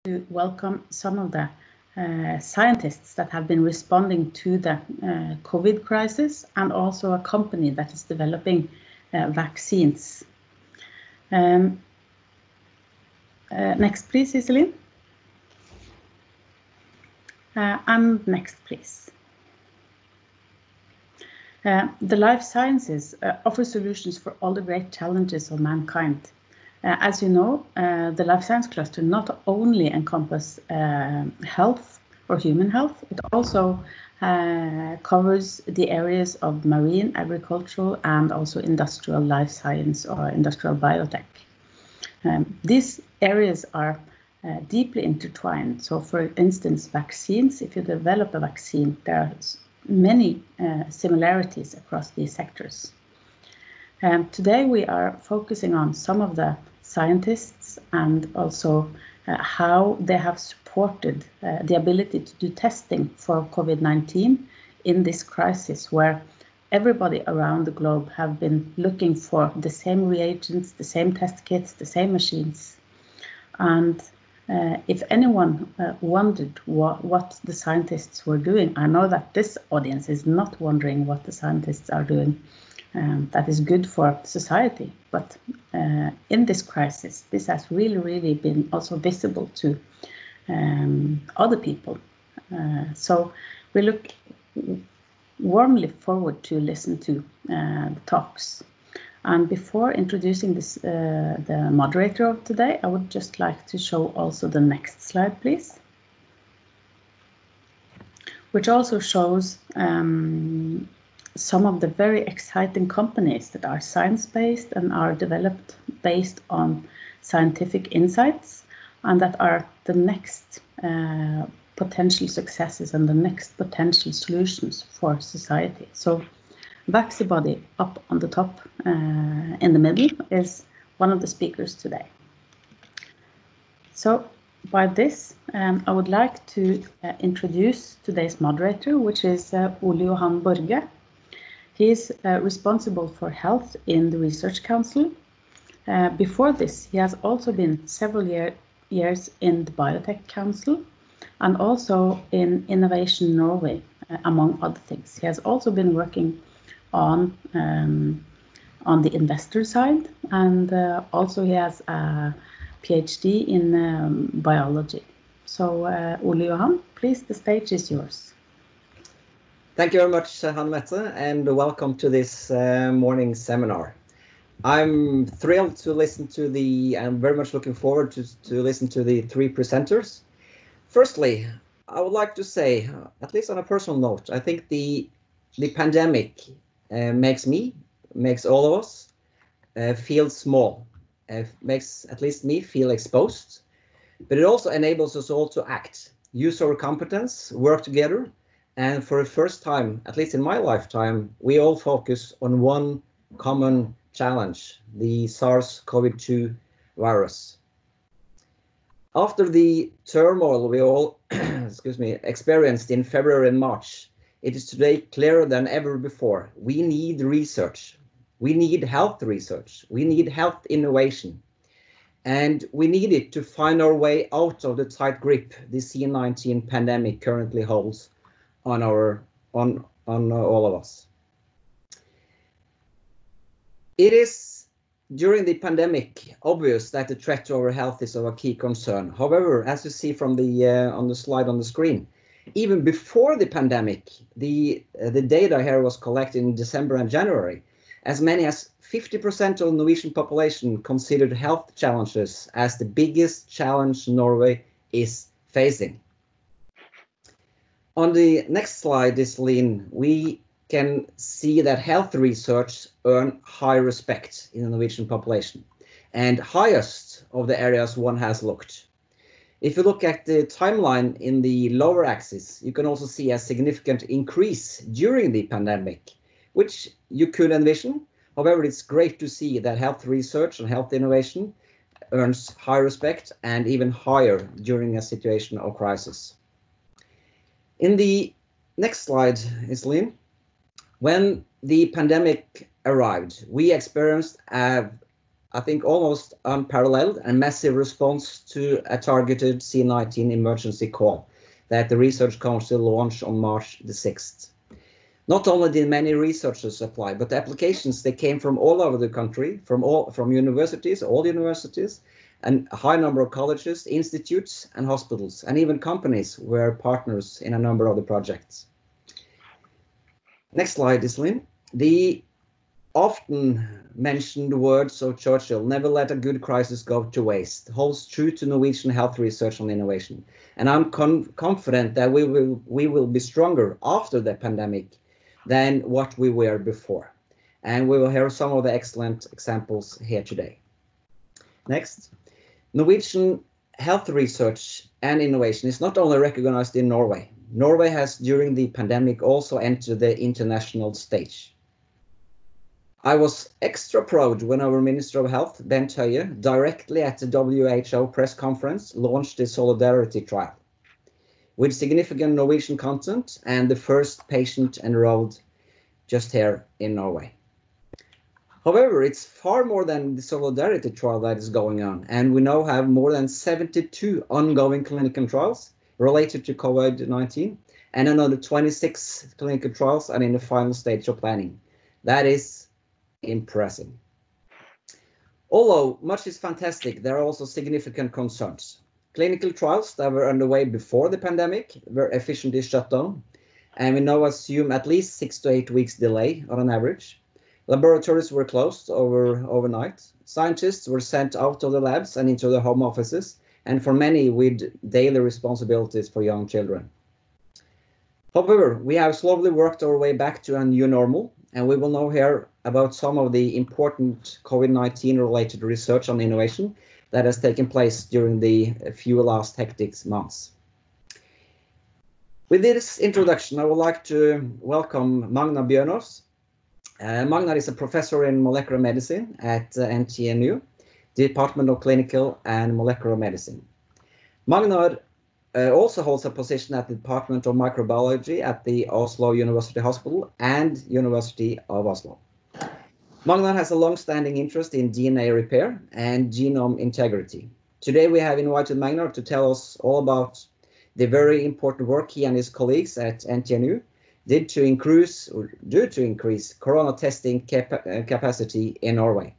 to welcome some of the scientists that have been responding to the COVID crisis, and also a company that is developing vaccines. Next, please, Iselin. And next, please. The life sciences offer solutions for all the great challenges of mankind. As you know, the life science cluster not only encompasses health or human health, it also covers the areas of marine, agricultural, and also industrial life science or industrial biotech. These areas are deeply intertwined. So, for instance, vaccines, if you develop a vaccine, there are many similarities across these sectors. Today we are focusing on some of the scientists and also how they have supported the ability to do testing for COVID-19 in this crisis, where everybody around the globe have been looking for the same reagents, the same test kits, the same machines. And if anyone wondered what the scientists were doing, I know that this audience is not wondering what the scientists are doing. That is good for society, but in this crisis, this has really been also visible to other people. So we look warmly forward to listen to the talks. And before introducing this, the moderator of today, I would just like to show also the next slide, please, which also shows some of the very exciting companies that are science-based and are developed based on scientific insights, and that are the next potential successes and the next potential solutions for society. So Vaccibody up on the top in the middle is one of the speakers today. So by this, I would like to introduce today's moderator, which is Johan Borge. He is responsible for health in the Research Council. Before this, he has also been several years in the Biotech Council and also in Innovation Norway, among other things. He has also been working on the investor side, and also he has a PhD in biology. So, Ole Johan, please, the stage is yours. Thank you very much, Hanne Mette, and welcome to this morning seminar. I'm thrilled to listen to I'm very much looking forward to listen to the three presenters. Firstly, I would like to say, at least on a personal note, I think the pandemic makes all of us feel small, makes at least me feel exposed, but it also enables us all to act, use our competence, work together, and for the first time, at least in my lifetime, we all focus on one common challenge, the SARS-CoV-2 virus. After the turmoil we all experienced in February and March, it is today clearer than ever before. We need research. We need health research. We need health innovation. And we need it to find our way out of the tight grip the C-19 pandemic currently holds on all of us. It is during the pandemic obvious that the threat to our health is of a key concern. However, as you see from the on the slide on the screen, even before the pandemic, the data here was collected in December and January. As many as 50% of the Norwegian population considered health challenges as the biggest challenge Norway is facing. On the next slide, Iselin, we can see that health research earns high respect in the Norwegian population, and highest of the areas one has looked. If you look at the timeline in the lower axis, you can also see a significant increase during the pandemic, which you could envision. However, it's great to see that health research and health innovation earns high respect and even higher during a situation of crisis. In the next slide, Iselin, when the pandemic arrived, we experienced a I think, almost unparalleled and massive response to a targeted C19 emergency call that the Research Council launched on March the 6th. Not only did many researchers apply, but the applications, they came from all over the country, from universities, all universities, and a high number of colleges, institutes, and hospitals, and even companies were partners in a number of the projects. Next slide, Iselin. The often mentioned words of Churchill, "Never let a good crisis go to waste," holds true to Norwegian health research and innovation. And I'm confident that we will be stronger after the pandemic than what we were before. And we will hear some of the excellent examples here today. Next. Norwegian health research and innovation is not only recognized in Norway. Norway has, during the pandemic, also entered the international stage. I was extra proud when our Minister of Health, Bent Høie, directly at the WHO press conference, launched the Solidarity trial with significant Norwegian content and the first patient enrolled just here in Norway. However, it's far more than the Solidarity trial that is going on, and we now have more than 72 ongoing clinical trials related to COVID-19, and another 26 clinical trials are in the final stage of planning. That is impressive. Although much is fantastic, there are also significant concerns. Clinical trials that were underway before the pandemic were efficiently shut down, and we now assume at least 6 to 8 weeks delay on an average. Laboratories were closed overnight. Scientists were sent out of the labs and into their home offices, and for many with daily responsibilities for young children. However, we have slowly worked our way back to a new normal, and we will now hear about some of the important COVID-19 related research and innovation that has taken place during the few last hectic months. With this introduction, I would like to welcome Magnar Bjørås. Magnar is a professor in molecular medicine at NTNU, Department of Clinical and Molecular Medicine. Magnar also holds a position at the Department of Microbiology at the Oslo University Hospital and University of Oslo. Magnar has a long-standing interest in DNA repair and genome integrity. Today we have invited Magnar to tell us all about the very important work he and his colleagues at NTNU did to increase corona testing capacity in Norway.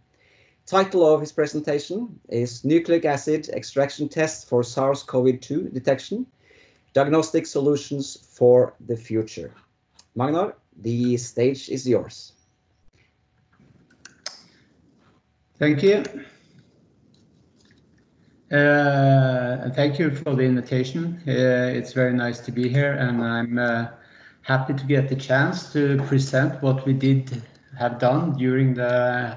Title of his presentation is Nucleic Acid Extraction Test for SARS-CoV-2 Detection, Diagnostic Solutions for the Future. Magnar, the stage is yours. Thank you. Thank you for the invitation. It's very nice to be here, and I'm happy to get the chance to present what we have done during the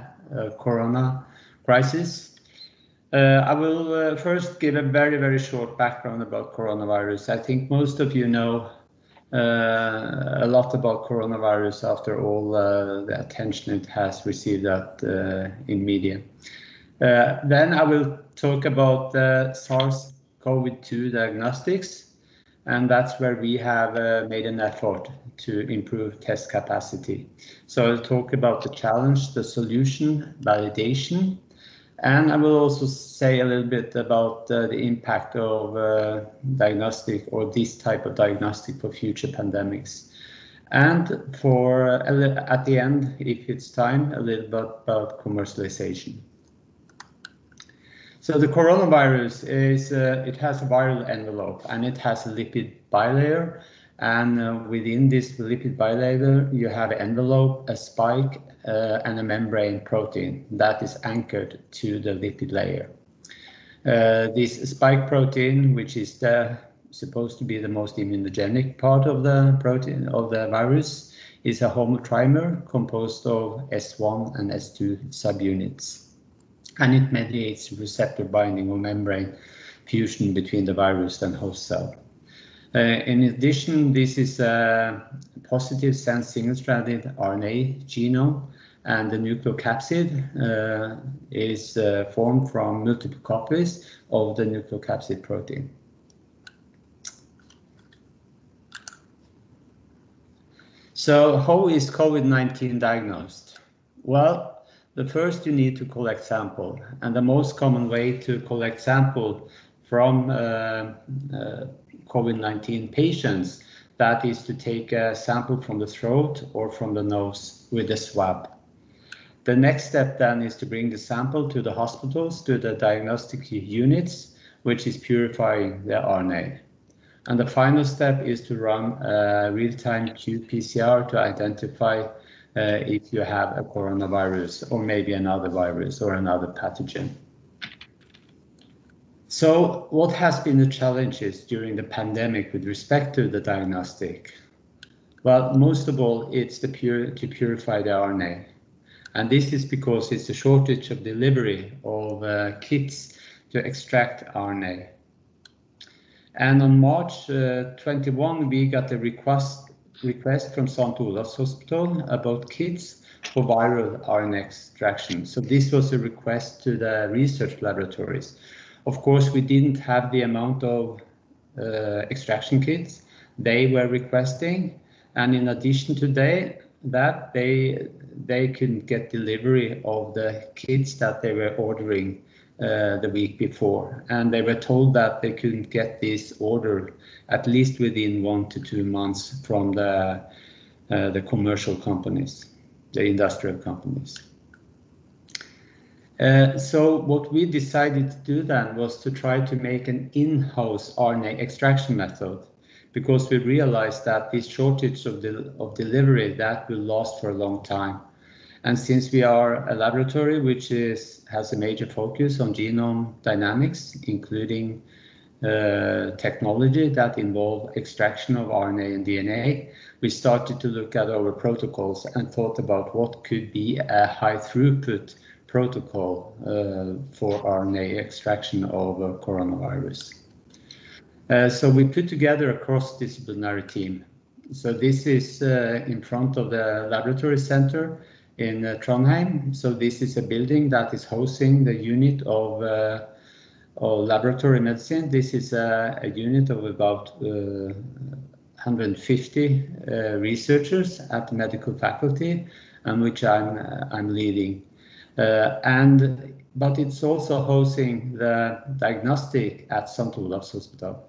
corona crisis. I will first give a very short background about coronavirus. I think most of you know a lot about coronavirus after all the attention it has received in media. Then I will talk about the SARS-CoV-2 diagnostics, and that's where we have made an effort to improve test capacity. So I'll talk about the challenge, the solution, validation, and I will also say a little bit about the impact of diagnostic or this type of diagnostic for future pandemics. And at the end, if it's time, a little bit about commercialization. So the coronavirus it has a viral envelope and it has a lipid bilayer. And within this lipid bilayer, you have an envelope, a spike, and a membrane protein that is anchored to the lipid layer. This spike protein, which is supposed to be the most immunogenic part of the protein of the virus, is a homotrimer composed of S1 and S2 subunits. And it mediates receptor binding or membrane fusion between the virus and host cell. In addition, this is a positive sense single-stranded RNA genome, and the nucleocapsid is formed from multiple copies of the nucleocapsid protein. So how is COVID-19 diagnosed? Well, The first, you need to collect sample, and the most common way to collect sample from COVID-19 patients, that is to take a sample from the throat or from the nose with a swab. The next step then is to bring the sample to the hospitals, to the diagnostic units, which is purifying the RNA. And the final step is to run a real-time qPCR to identify if you have a coronavirus or maybe another virus or another pathogen. So what has been the challenges during the pandemic with respect to the diagnostic? Well, most of all, it's to purify the RNA. And this is because it's a shortage of delivery of kits to extract RNA. And on March 21, we got a request from St. Olav's Hospital about kits for viral RNA extraction. So this was a request to the research laboratories. Of course, we didn't have the amount of extraction kits they were requesting. And in addition to that, they couldn't get delivery of the kits that they were ordering the week before. And they were told that they couldn't get this order at least within 1 to 2 months from the commercial companies, the industrial companies. So what we decided to do then was to try to make an in-house RNA extraction method, because we realized that this shortage of delivery, that will last for a long time. And since we are a laboratory which has a major focus on genome dynamics, including technology that involve extraction of RNA and DNA, we started to look at our protocols and thought about what could be a high throughput protocol for RNA extraction of coronavirus. So we put together a cross-disciplinary team. So this is in front of the laboratory center in Trondheim. So this is a building that is hosting the unit of laboratory medicine. This is a unit of about 150 researchers at the medical faculty, and which I'm leading. But it's also hosting the diagnostic at St. Olav's Hospital.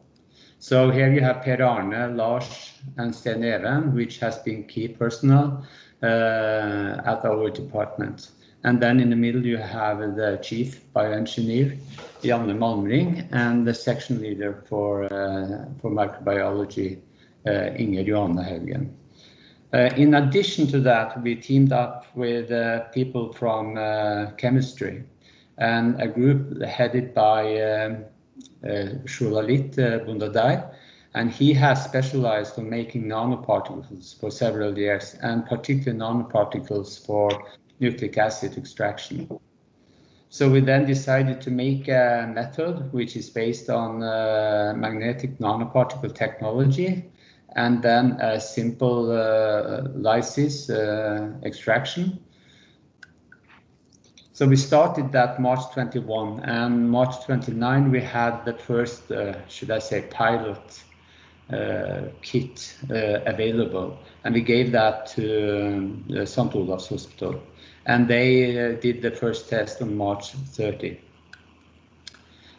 So here you have Per Arne, Lars, and Sten Even, which has been key personnel at our department. And then in the middle you have the chief bioengineer, Janne Malmring, and the section leader for microbiology, Inger Johanne Haugen. In addition to that, we teamed up with people from chemistry and a group headed by Shulalit Bundadai, and he has specialized on making nanoparticles for several years, and particularly nanoparticles for nucleic acid extraction. So we then decided to make a method which is based on magnetic nanoparticle technology, and then a simple lysis extraction. So we started that March 21, and March 29 we had the first, should I say, pilot kit available, and we gave that to St. Olav's Hospital, and they did the first test on March 30.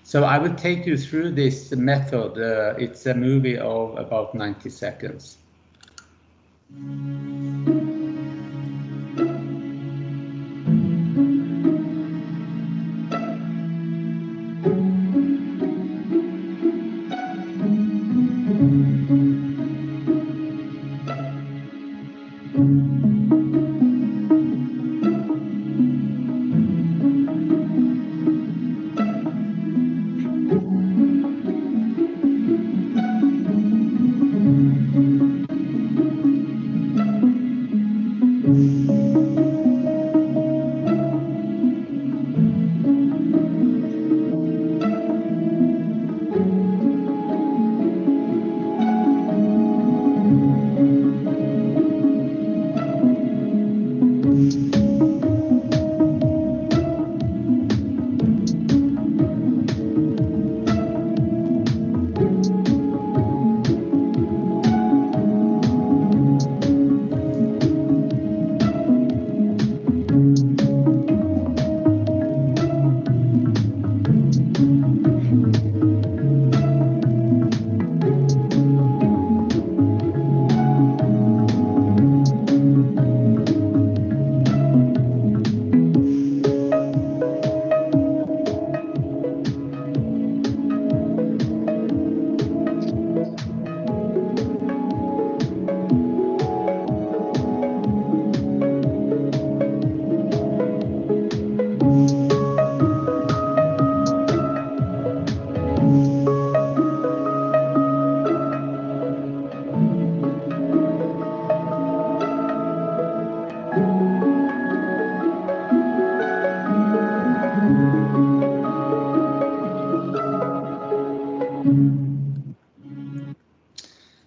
So I will take you through this method. It's a movie of about 90 seconds.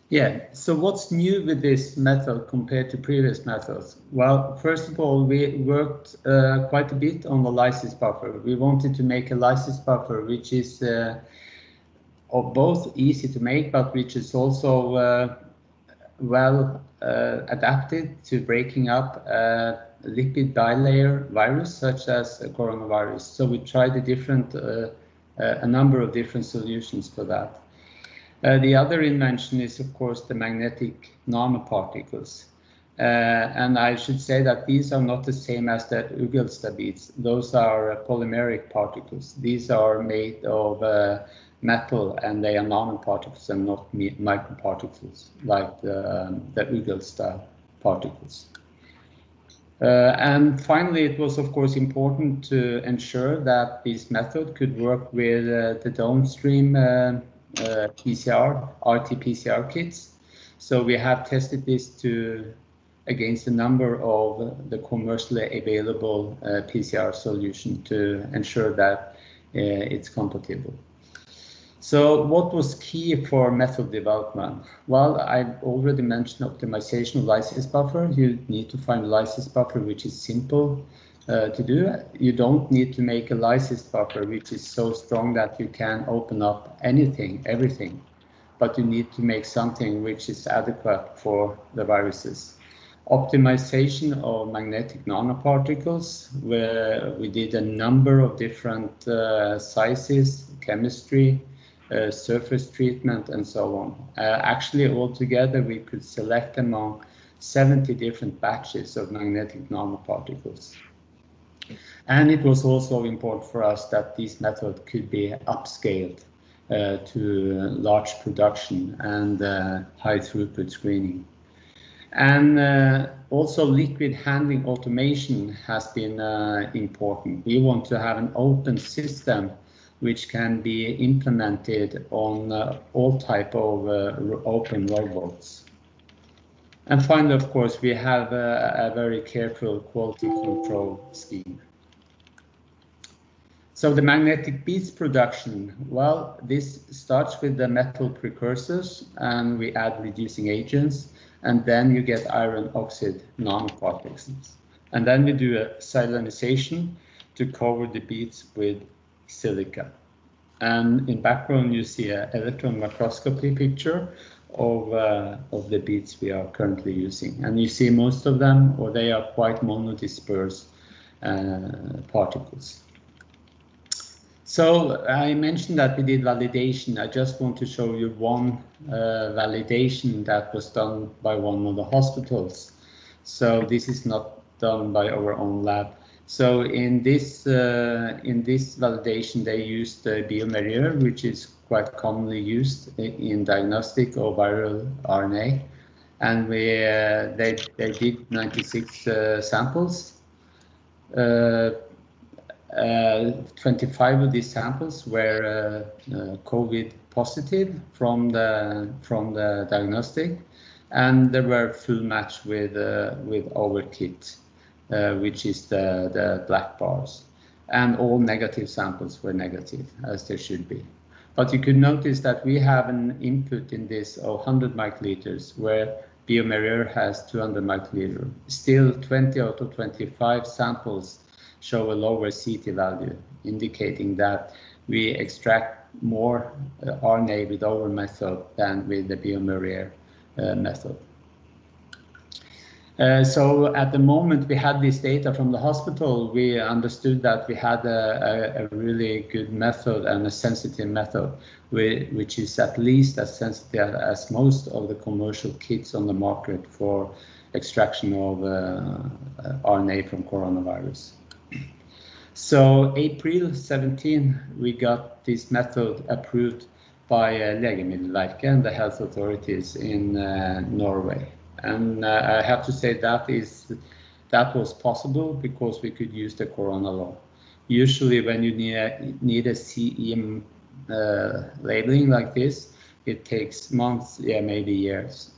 Yeah, so what's new with this method compared to previous methods? Well, first of all, we worked quite a bit on the lysis buffer. We wanted to make a lysis buffer which is both easy to make, but which is also well adapted to breaking up lipid bilayer virus such as coronavirus. So we tried a number of different solutions for that. The other invention is, of course, the magnetic nanoparticles. And I should say that these are not the same as the Ugelstad beads. Those are polymeric particles. These are made of metal, and they are nanoparticles and not microparticles like the Ugelstad particles. And finally, it was, of course, important to ensure that this method could work with the downstream PCR, RT-PCR kits. So we have tested this against a number of the commercially available PCR solution to ensure that it's compatible. So what was key for method development? Well, I've already mentioned optimization of lysis buffer. You need to find a lysis buffer which is simple to do. You don't need to make a lysis buffer which is so strong that you can open up everything, but you need to make something which is adequate for the viruses. Optimization of magnetic nanoparticles, where we did a number of different sizes, chemistry, surface treatment, and so on. Actually, altogether, we could select among 70 different batches of magnetic nanoparticles. And it was also important for us that this method could be upscaled to large production and high throughput screening. And also liquid handling automation has been important. We want to have an open system which can be implemented on all type of open robots. And finally, of course, we have a very careful quality control scheme. So the magnetic beads production, well, this starts with the metal precursors, and we add reducing agents, and then you get iron oxide nanoparticles. And then we do a siliconization to cover the beads with silica. And in background, you see an electron microscopy picture of the beads we are currently using. And you see most of them, or they are quite monodispersed particles. So I mentioned that we did validation. I just want to show you one validation that was done by one of the hospitals. So this is not done by our own lab. So in this validation, they used the biomarker, which is quite commonly used in diagnostic or viral RNA, and they did 96 samples. 25 of these samples were COVID positive from the diagnostic, and they were full match with our kit, which is the black bars, and all negative samples were negative, as they should be. But you could notice that we have an input in this of 100 microliters, where biomarker has 200 microliters. Still, 20 out of 25 samples show a lower CT value, indicating that we extract more RNA with our method than with the biomarker method. So at the moment we had this data from the hospital, we understood that we had a really good method and a sensitive method, which is at least as sensitive as most of the commercial kits on the market for extraction of RNA from coronavirus. So April 17, we got this method approved by Legemiddelverket and the health authorities in Norway. And I have to say that was possible because we could use the corona law. Usually when you need a CE labeling like this, it takes months, yeah, maybe years.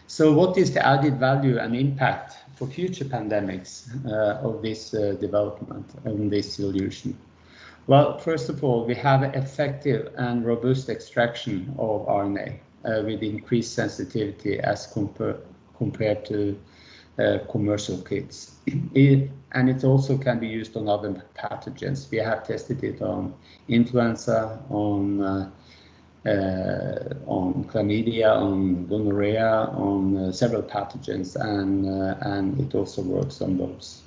So what is the added value and impact for future pandemics of this development and this solution? Well, first of all, we have effective and robust extraction of RNA with increased sensitivity as compared to commercial kits. And it also can be used on other pathogens. We have tested it on influenza, on chlamydia, on gonorrhea, on several pathogens, and it also works on those.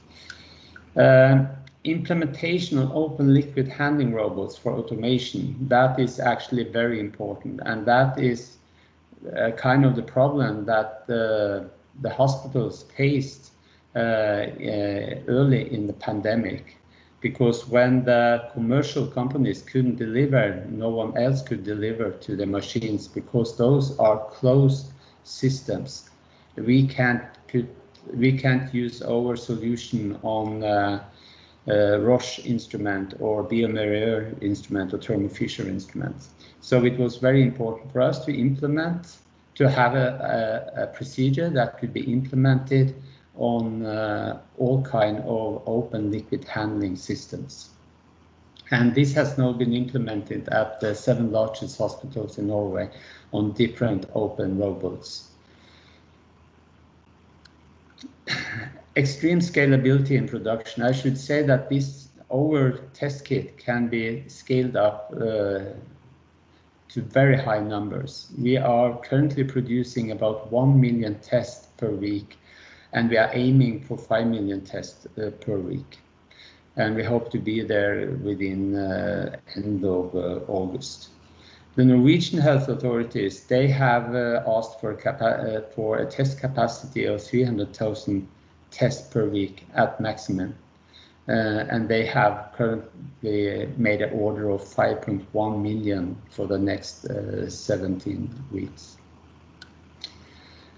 Implementation of open liquid handling robots for automation, that is actually very important, and that is kind of the problem that the hospitals faced early in the pandemic, because when the commercial companies couldn't deliver, no one else could deliver to the machines, because those are closed systems. We can't use our solution on Roche instrument or bioMérieux instrument or Thermo Fisher instruments. So it was very important for us to implement, to have a procedure that could be implemented on all kind of open liquid handling systems. And this has now been implemented at the 7 largest hospitals in Norway on different open robots. Extreme scalability in production. I should say that our test kit can be scaled up to very high numbers. We are currently producing about 1 million tests per week, and we are aiming for 5 million tests per week. And we hope to be there within end of August. The Norwegian health authorities, they have asked for a test capacity of 300,000 tests per week at maximum. And they have currently made an order of 5.1 million for the next 17 weeks.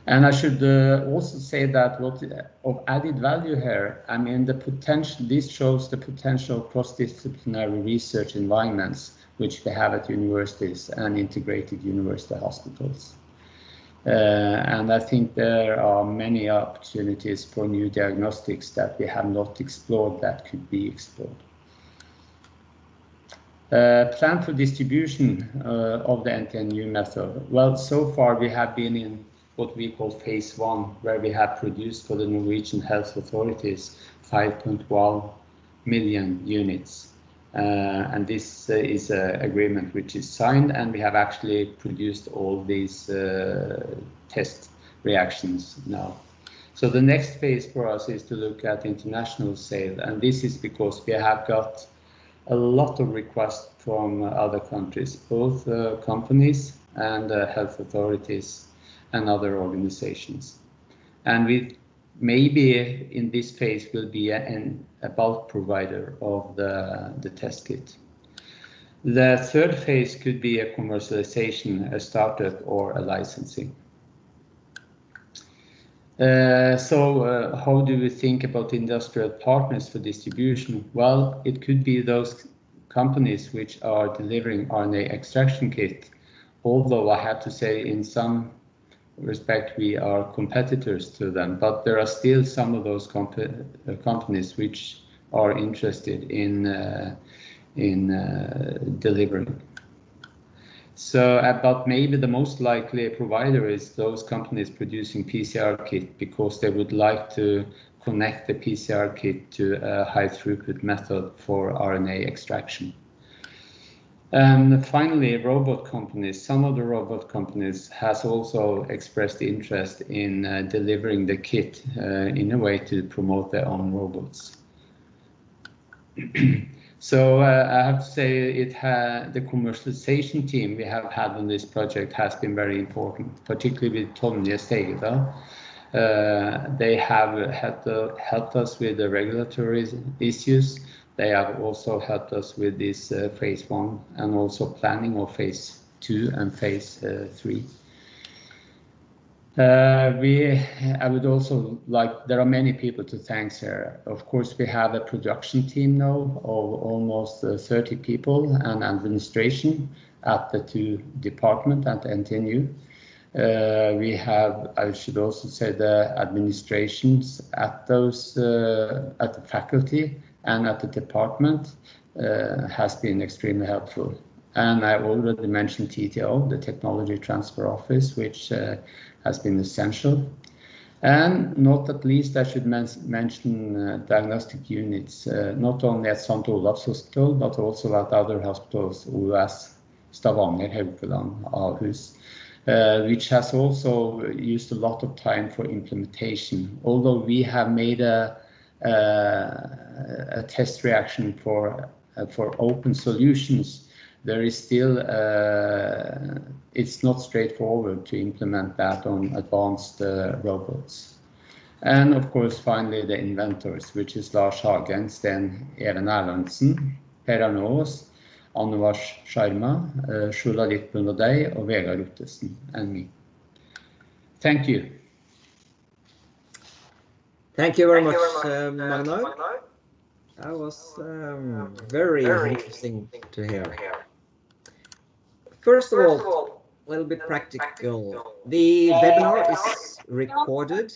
And I should also say that what of added value here, I mean, the potential, this shows the potential cross-disciplinary research environments which we have at universities and integrated university hospitals. And I think there are many opportunities for new diagnostics that we have not explored that could be explored. Plan for distribution of the NTNU method. Well, so far we have been in what we call phase 1, where we have produced for the Norwegian health authorities 5.1 million units. And this is an agreement which is signed, and we have actually produced all these test reactions now. So the next phase for us is to look at international sale, and this is because we have got a lot of requests from other countries, both companies and health authorities and other organizations. And we maybe in this phase will be a bulk provider of the test kit. The third phase could be a commercialization, a startup, or a licensing. How do we think about industrial partners for distribution? Well, it could be those companies which are delivering RNA extraction kit, although I have to say in some respect we are competitors to them, but there are still some of those companies which are interested in delivering. So, but maybe the most likely provider is those companies producing PCR kit, because they would like to connect the PCR kit to a high throughput method for RNA extraction. And finally, robot companies. Some of the robot companies has also expressed interest in delivering the kit in a way to promote their own robots. So I have to say the commercialization team we have had on this project has been very important, particularly with Tonje Stegedal. They have helped us with the regulatory issues. They have also helped us with this phase 1 and also planning of phase 2 and phase 3. I would also like, there are many people to thank here. Of course, we have a production team now of almost 30 people and administration at the 2 departments at NTNU. We have, I should also say, the administrations at those, at the faculty and at the department. has been extremely helpful. And I already mentioned TTO, the Technology Transfer Office, which has been essential. And not at least, I should mention diagnostic units, not only at St. Olavs Hospital, but also at other hospitals, OUS, Stavanger, Haukeland, Aarhus, which has also used a lot of time for implementation. Although we have made a test reaction for open solutions, there is still, it's not straightforward to implement that on advanced robots. And of course, finally, the inventors, which is Lars Hagen, Sten Even Erlandsen, Per Arnaas, Anne Sharma, Shula Litbundadei, og Vegard Ottesen, and me. Thank you. Thank you very much, Magnar. That was very interesting to hear. First of all, a little bit practical. The webinar is recorded.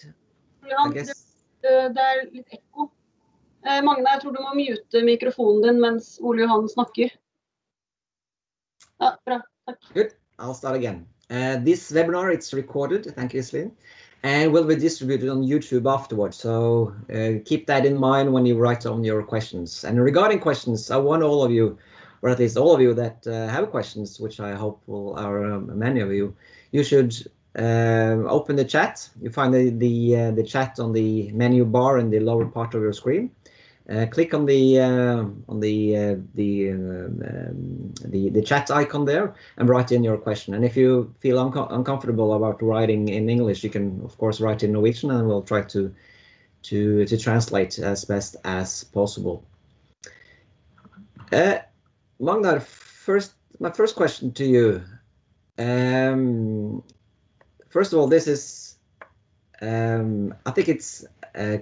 I guess. Det litt ekko. Magnar, jeg tror du må mute mikrofonen din mens Ole Johan snakker. Ja, bra. Takk. Good. I'll start again. This webinar, it's recorded. Thank you, Celine. And will be distributed on YouTube afterwards. So keep that in mind when you write on your questions. And regarding questions, I want all of you, or at least all of you that have questions, which I hope are many of you, you should open the chat. You find the chat on the menu bar in the lower part of your screen. Click on the chat icon there and write in your question. And if you feel uncomfortable about writing in English, you can of course write in Norwegian, and we'll try to translate as best as possible. Magnar, my first question to you. First of all, this is I think it's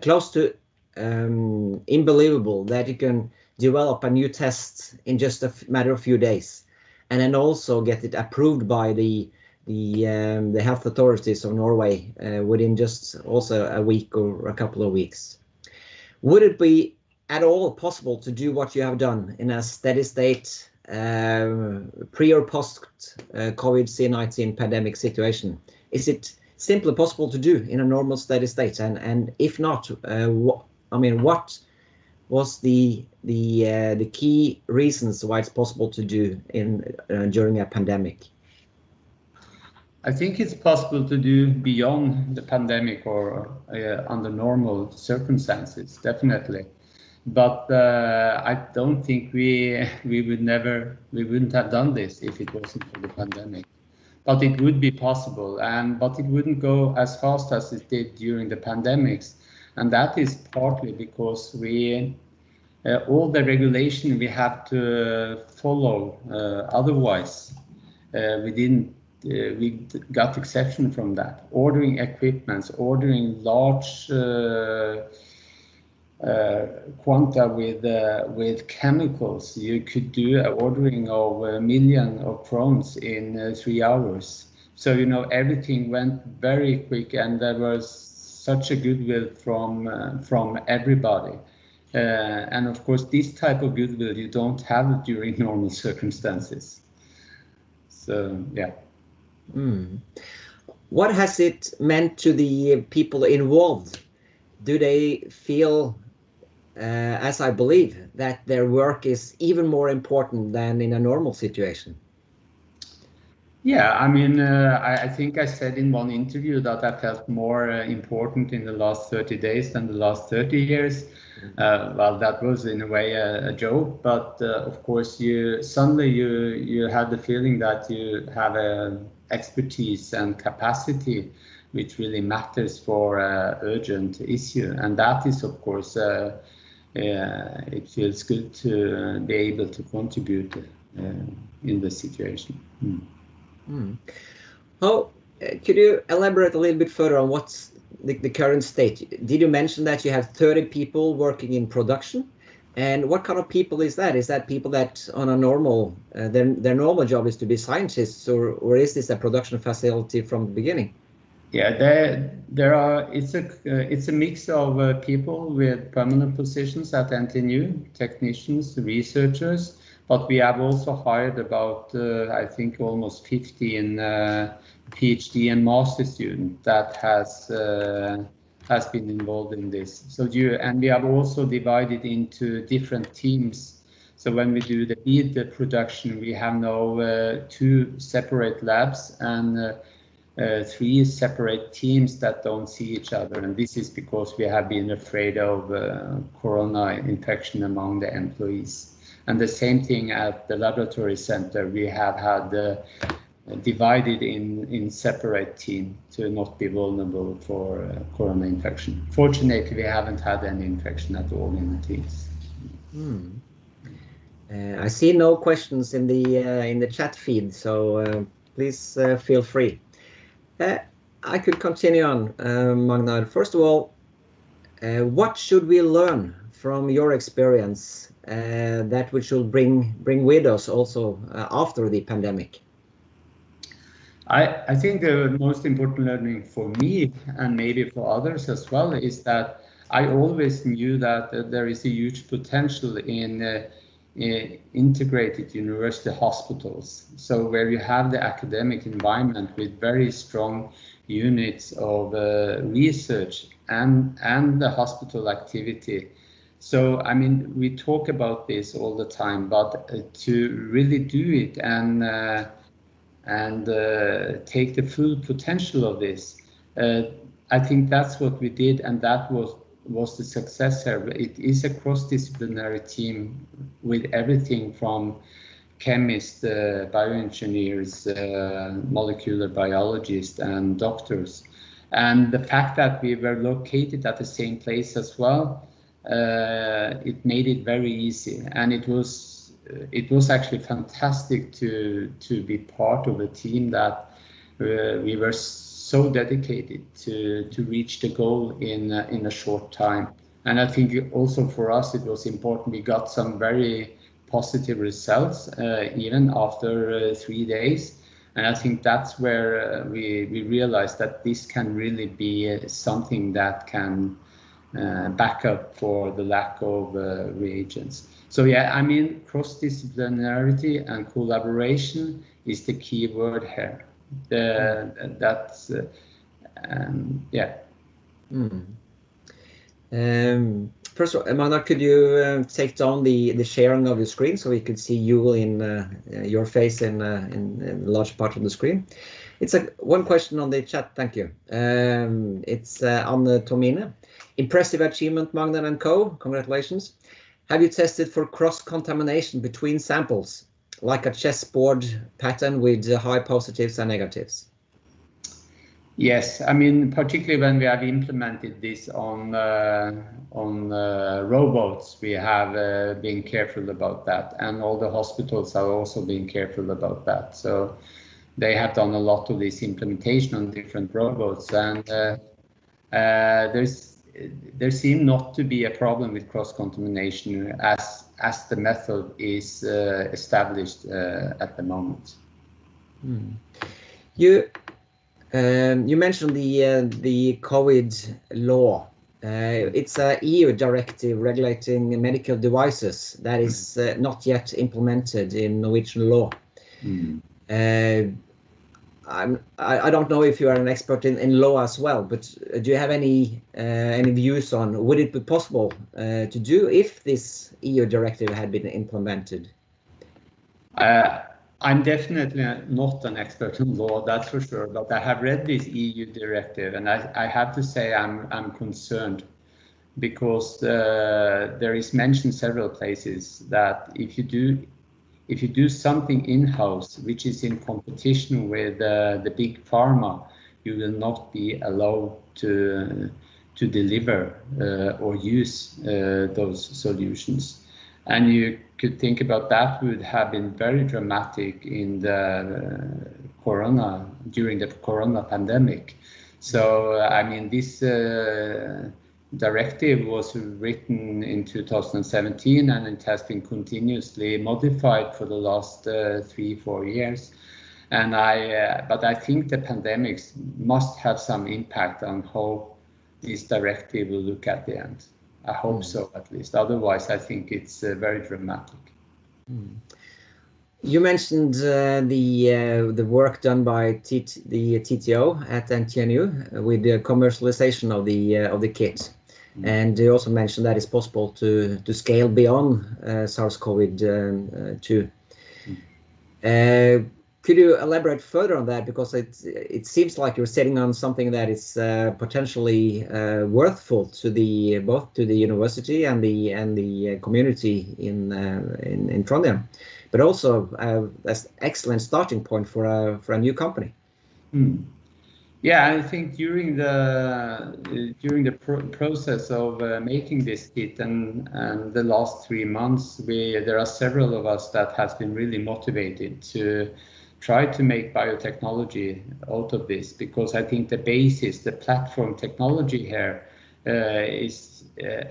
close to unbelievable that you can develop a new test in just a matter of few days, and then also get it approved by the health authorities of Norway within just also a week or a couple of weeks. Would it be at all possible to do what you have done in a steady state pre or post COVID-19 pandemic situation? Is it simply possible to do in a normal steady state? And if not, what was the key reasons why it's possible to do during a pandemic? I think it's possible to do beyond the pandemic or under normal circumstances, definitely. But I don't think we wouldn't have done this if it wasn't for the pandemic. But it would be possible, but it wouldn't go as fast as it did during the pandemics. And that is partly because all the regulation we have to follow, otherwise we got exception from that. Ordering equipments, ordering large quanta with chemicals. You could do an ordering of 1 million of crowns in 3 hours. So, everything went very quick, and there was such a goodwill from everybody. And of course, this type of goodwill you don't have during normal circumstances. So, yeah. What has it meant to the people involved? Do they feel, as I believe, that their work is even more important than in a normal situation? Yeah, I think I said in one interview that I felt more important in the last 30 days than the last 30 years. Well, that was in a way a joke, but of course suddenly you had the feeling that you have expertise and capacity which really matters for an urgent issue, and that is of course it feels good to be able to contribute in the situation. How could you elaborate a little bit further on what's the current state? Did you mention that you have 30 people working in production? And what kind of people is that? Is that people that on a normal, their normal job is to be scientists, or is this a production facility from the beginning? Yeah, there are. It's a mix of people with permanent positions at NTNU, technicians, researchers, but we have also hired about I think almost 15 PhD and master students that has been involved in this. So and we have also divided into different teams. So when we do the bead production, we have now 2 separate labs and 3 separate teams that don't see each other, and this is because we have been afraid of corona infection among the employees. And the same thing at the laboratory center, we have had divided in separate team to not be vulnerable for corona infection. Fortunately, we haven't had any infection at all in the teams. I see no questions in the chat feed, so please feel free. I could continue on, Magnar. First of all, what should we learn from your experience that we should bring with us also after the pandemic? I think the most important learning for me, and maybe for others as well, is that I always knew that there is a huge potential in integrated university hospitals. So where you have the academic environment with very strong units of research and the hospital activity. So, I mean, we talk about this all the time, but to really do it and take the full potential of this, I think that's what we did, and that was the success here. It is a cross-disciplinary team with everything from chemists, bioengineers, molecular biologists, and doctors. And the fact that we were located at the same place as well, it made it very easy. And it was actually fantastic to be part of a team that we were so dedicated to reach the goal in a short time. And I think also for us it was important. We got some very positive results even after 3 days, and I think that's where we realized that this can really be something that can back up for the lack of reagents. So yeah, I mean, cross-disciplinarity and collaboration is the key word here. That's yeah. First of all, Magnar, could you take down the sharing of your screen so we could see you in your face in a large part of the screen? It's one question on the chat. Thank you. It's Anne Tomine. Impressive achievement, Magnar and co. Congratulations. Have you tested for cross-contamination between samples, like a chessboard pattern with high positives and negatives? Yes, I mean, particularly when we have implemented this on robots, we have been careful about that, and all the hospitals are also being careful about that. So they have done a lot of this implementation on different robots, and there seems not to be a problem with cross-contamination as the method is established at the moment. You mentioned the COVID law. It's an EU directive regulating medical devices that is not yet implemented in Norwegian law. I don't know if you are an expert in law as well, but do you have any views on would it be possible to do if this EU directive had been implemented? I'm definitely not an expert in law, that's for sure, but I have read this EU directive, and I have to say I'm concerned, because there is mentioned several places that if you do something in-house which is in competition with the big pharma, you will not be allowed to deliver or use those solutions. And you could think about that would have been very dramatic in during the corona pandemic. So I mean, this directive was written in 2017, and it has been continuously modified for the last 3-4 years. And but I think the pandemics must have some impact on how this directive will look at the end. I hope so, at least. Otherwise, I think it's very dramatic. You mentioned the work done by the TTO at NTNU with the commercialization of the kit, and you also mentioned that it's possible to scale beyond SARS-CoV-2. Could you elaborate further on that, because it seems like you're sitting on something that is potentially worthful to both to the university and the community in Trondheim, but also that's an excellent starting point for a new company. Yeah, I think during the process of making this kit and the last 3 months, there are several of us that has been really motivated to try to make biotechnology out of this, because I think the basis, the platform technology here is,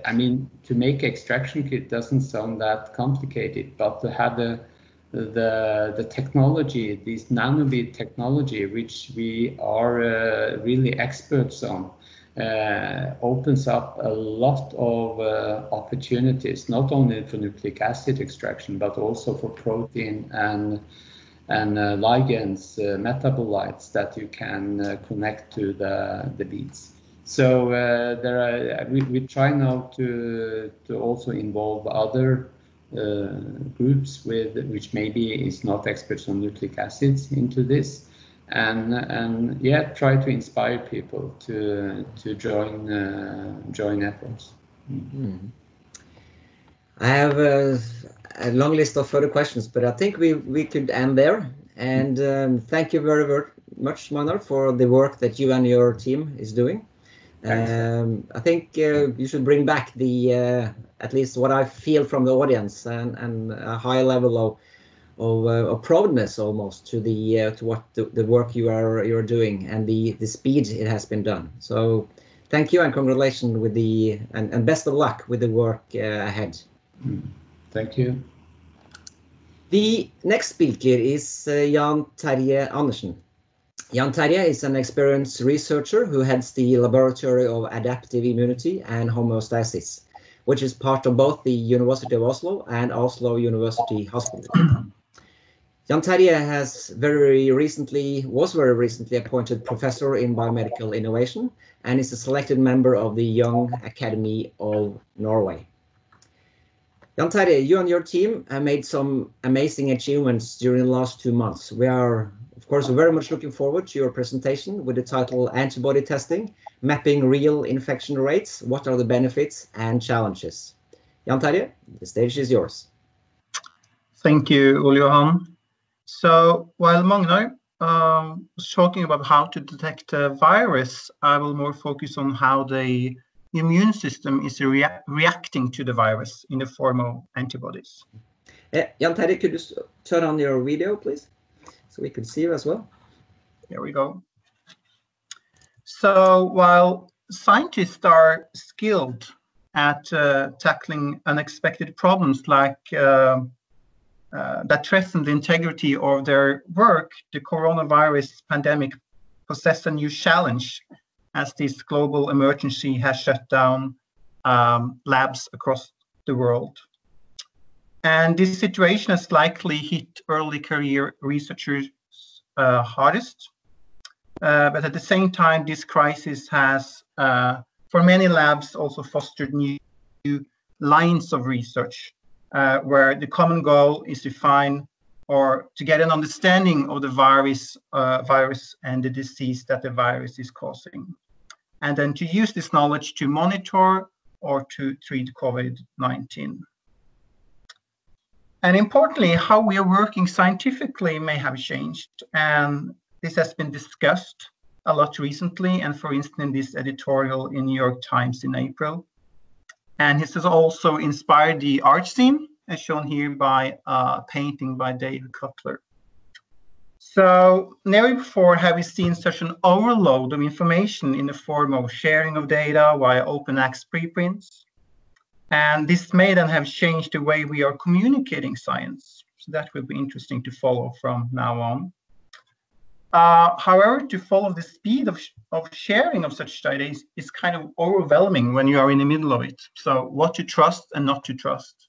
I mean, to make extraction kit doesn't sound that complicated, but to have the technology, this nanobit technology, which we are really experts on, opens up a lot of opportunities, not only for nucleic acid extraction, but also for protein and ligands, metabolites that you can connect to the beads. So we try now to also involve other groups which maybe is not experts on nucleic acids into this, and yeah, try to inspire people to join efforts. I have a long list of further questions, but I think we could end there. And thank you very, very much, Magnar, for the work that you and your team is doing. I think you should bring back the at least what I feel from the audience, and a high level of proudness almost to what the work you're doing and the speed it has been done. So thank you, and congratulations with and best of luck with the work ahead. Thank you. The next speaker is Jan Terje Andersen. Jan Terje is an experienced researcher who heads the Laboratory of Adaptive Immunity and Homeostasis, which is part of both the University of Oslo and Oslo University Hospital. Jan Terje was very recently appointed professor in biomedical innovation and is a selected member of the Young Academy of Norway. Jan Terje, you and your team have made some amazing achievements during the last 2 months. We are, of course, very much looking forward to your presentation with the title Antibody Testing, Mapping Real Infection Rates. What are the benefits and challenges? Jan Terje, the stage is yours. Thank you, Johan. So while Magnar was talking about how to detect a virus, I will more focus on how the immune system is reacting to the virus in the form of antibodies. Jan Terje, could you turn on your video, please, so we can see you as well? There we go. So while scientists are skilled at tackling unexpected problems like that threaten the integrity of their work, the coronavirus pandemic possesses a new challenge, as this global emergency has shut down labs across the world. And this situation has likely hit early career researchers hardest. But at the same time, this crisis has, for many labs, also fostered new lines of research, where the common goal is to find or to get an understanding of the virus and the disease that the virus is causing, and then to use this knowledge to monitor or to treat COVID-19. And importantly, how we are working scientifically may have changed, and this has been discussed a lot recently, and for instance, this editorial in New York Times in April. And this has also inspired the art scene, as shown here by a painting by David Cutler. So never before have we seen such an overload of information in the form of sharing of data via open access preprints. And this may then have changed the way we are communicating science. So that will be interesting to follow from now on. However, to follow the speed of sharing of such data is kind of overwhelming when you are in the middle of it. So what to trust and not to trust.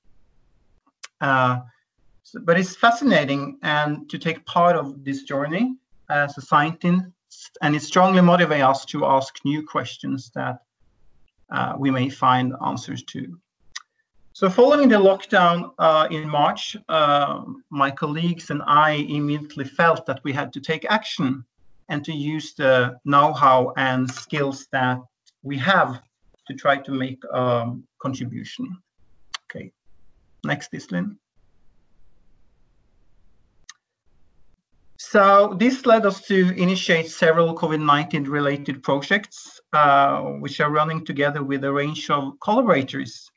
But it's fascinating and to take part of this journey as a scientist, and it strongly motivates us to ask new questions that we may find answers to. So following the lockdown in March, my colleagues and I immediately felt that we had to take action and to use the know-how and skills that we have to try to make a contribution. Okay, next, Islin. So this led us to initiate several COVID-19 related projects, which are running together with a range of collaborators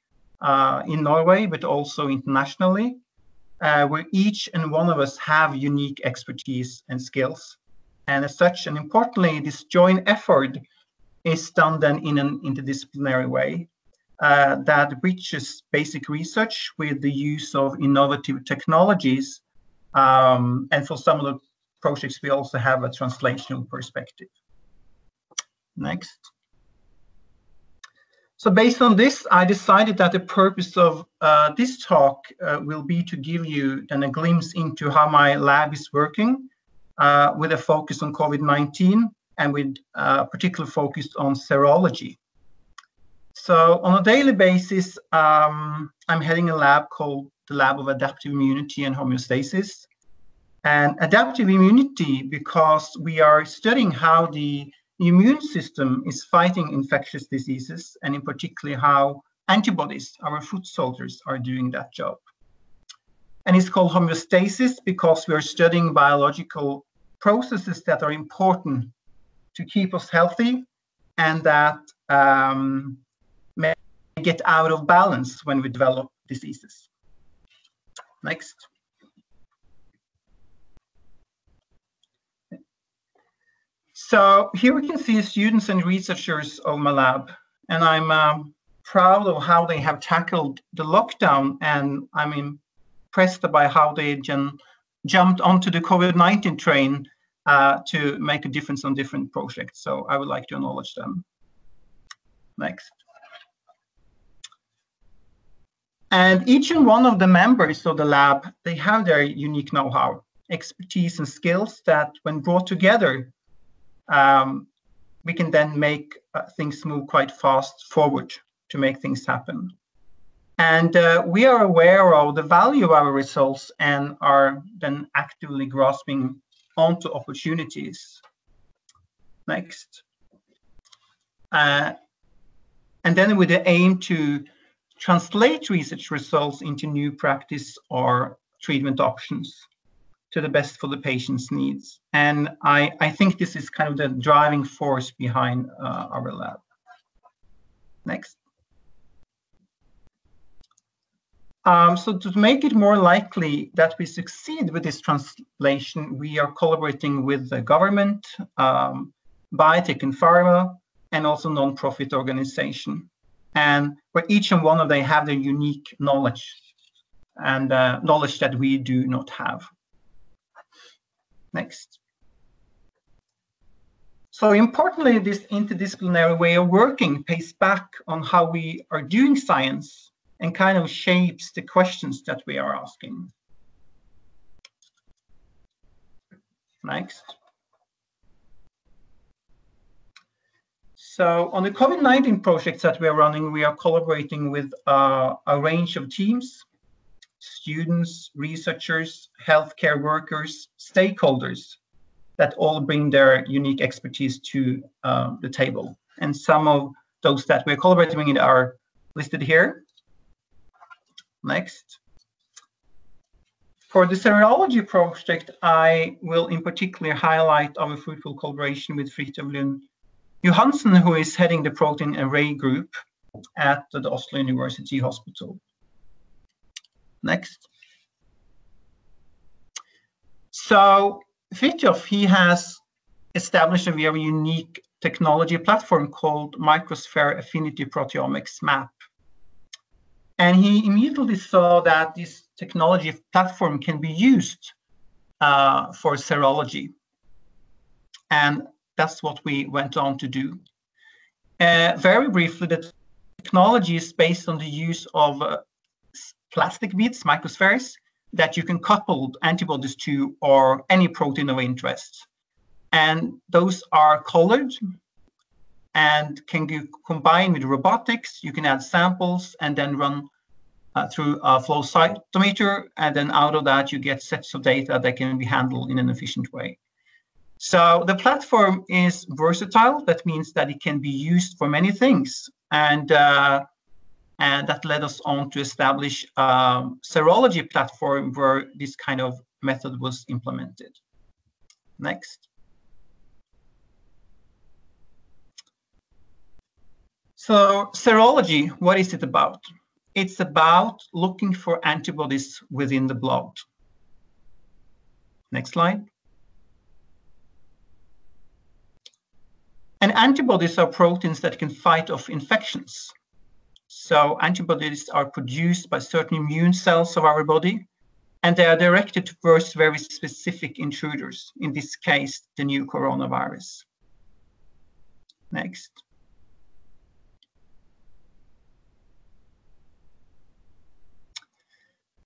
in Norway, but also internationally, where each and one of us have unique expertise and skills. And as such, and importantly, this joint effort is done then in an interdisciplinary way that bridges basic research with the use of innovative technologies. And for some of the projects, we also have a translational perspective. Next. So based on this, I decided that the purpose of this talk will be to give you then a glimpse into how my lab is working with a focus on COVID-19 and with particular focus on serology. So on a daily basis, I'm heading a lab called the Lab of Adaptive Immunity and Homeostasis. And adaptive immunity, because we are studying how the immune system is fighting infectious diseases, and in particular how antibodies, our foot soldiers, are doing that job. And it's called homeostasis because we are studying biological processes that are important to keep us healthy and that may get out of balance when we develop diseases. Next. So here we can see students and researchers of my lab, and I'm proud of how they have tackled the lockdown, and I'm impressed by how they jumped onto the COVID-19 train to make a difference on different projects. So I would like to acknowledge them. Next. And each and one of the members of the lab, they have their unique know-how, expertise and skills that when brought together, we can then make things move quite fast forward to make things happen. And we are aware of the value of our results and are then actively grasping onto opportunities. Next. And then with the aim to translate research results into new practice or treatment options to the best for the patient's needs. And I think this is kind of the driving force behind our lab. Next. So to make it more likely that we succeed with this translation, we are collaborating with the government, biotech and pharma, and also non-profit organization. And where each and one of them have their unique knowledge and knowledge that we do not have. Next. So importantly, this interdisciplinary way of working pays back on how we are doing science and kind of shapes the questions that we are asking. Next. So on the COVID-19 projects that we are running, we are collaborating with a range of teams, students, researchers, healthcare workers, stakeholders that all bring their unique expertise to the table. And some of those that we're collaborating with are listed here. Next. For the serology project, I will in particular highlight our fruitful collaboration with Fredriksen Johansen, who is heading the protein array group at the Oslo University Hospital. Next. So Fridtjof, he has established a very unique technology platform called Microsphere Affinity Proteomics MAP. And he immediately saw that this technology platform can be used for serology. and that's what we went on to do. Very briefly, the technology is based on the use of plastic beads, microspheres, that you can couple antibodies to or any protein of interest. And those are colored and can be combined with robotics. You can add samples and then run through a flow cytometer, and then out of that you get sets of data that can be handled in an efficient way. So the platform is versatile. That means that it can be used for many things, and that led us on to establish a serology platform where this kind of method was implemented. Next. So serology, what is it about? It's about looking for antibodies within the blood. Next slide. And antibodies are proteins that can fight off infections. So antibodies are produced by certain immune cells of our body, and they are directed towards very specific intruders, in this case, the new coronavirus. Next.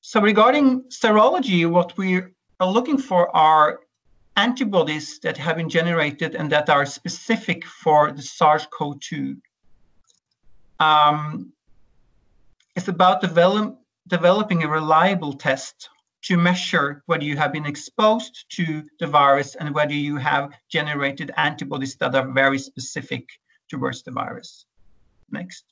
So regarding serology, what we are looking for are antibodies that have been generated and that are specific for the SARS-CoV-2. It's about developing a reliable test to measure whether you have been exposed to the virus and whether you have generated antibodies that are very specific towards the virus. Next.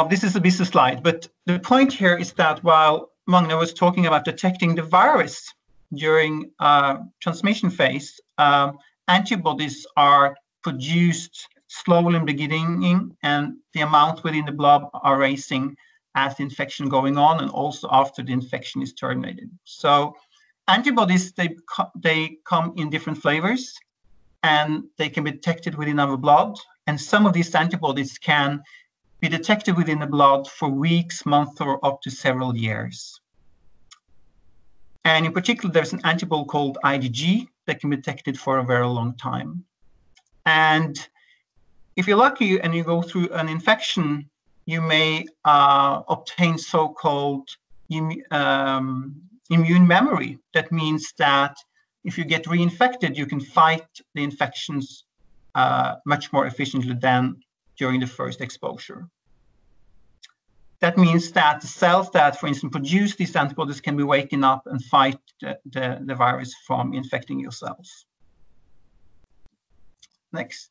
This is a busy slide, but the point here is that while Magnar was talking about detecting the virus during transmission phase, antibodies are produced slowly in the beginning, and the amount within the blood are rising as the infection going on and also after the infection is terminated. So antibodies, they come in different flavors, and they can be detected within our blood, and some of these antibodies can be detected within the blood for weeks, months, or up to several years. And in particular, there's an antibody called IgG that can be detected for a very long time. And if you're lucky and you go through an infection, you may obtain so-called immune memory. That means that if you get reinfected, you can fight the infections much more efficiently than during the first exposure. That means that the cells that, for instance, produce these antibodies can be waking up and fight the virus from infecting your cells. Next.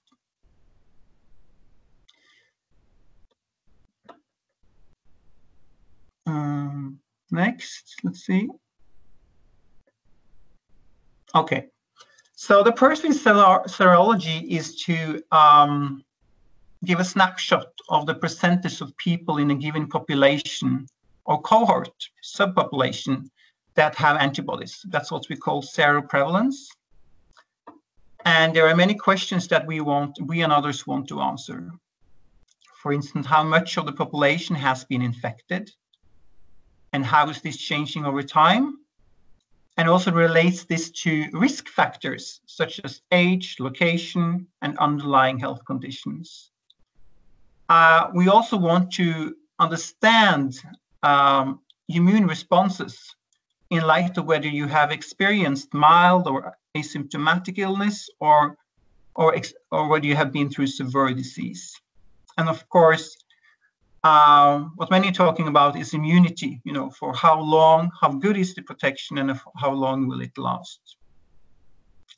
Next, let's see. Okay, so the purpose of serology is to give a snapshot of the percentage of people in a given population or cohort, subpopulation, that have antibodies. That's what we call seroprevalence. And there are many questions that we and others want to answer. For instance, how much of the population has been infected? And how is this changing over time? And also relates this to risk factors such as age, location, and underlying health conditions. We also want to understand immune responses in light of whether you have experienced mild or asymptomatic illness or whether you have been through severe disease. And of course, what many are talking about is immunity, for how long, how good is the protection, and how long will it last.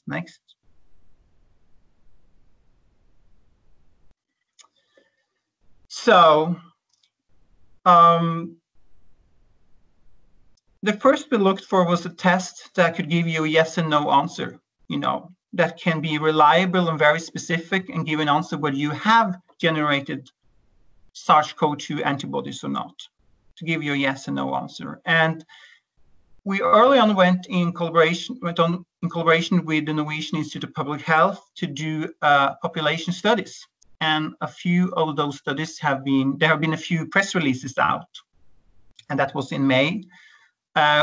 Next. So, the first we looked for was a test that could give you a yes and no answer, that can be reliable and very specific and give an answer whether you have generated SARS-CoV-2 antibodies or not, to give you a yes and no answer. And we early on went in collaboration with the Norwegian Institute of Public Health to do population studies. And a few of those studies there have been a few press releases out, and that was in May.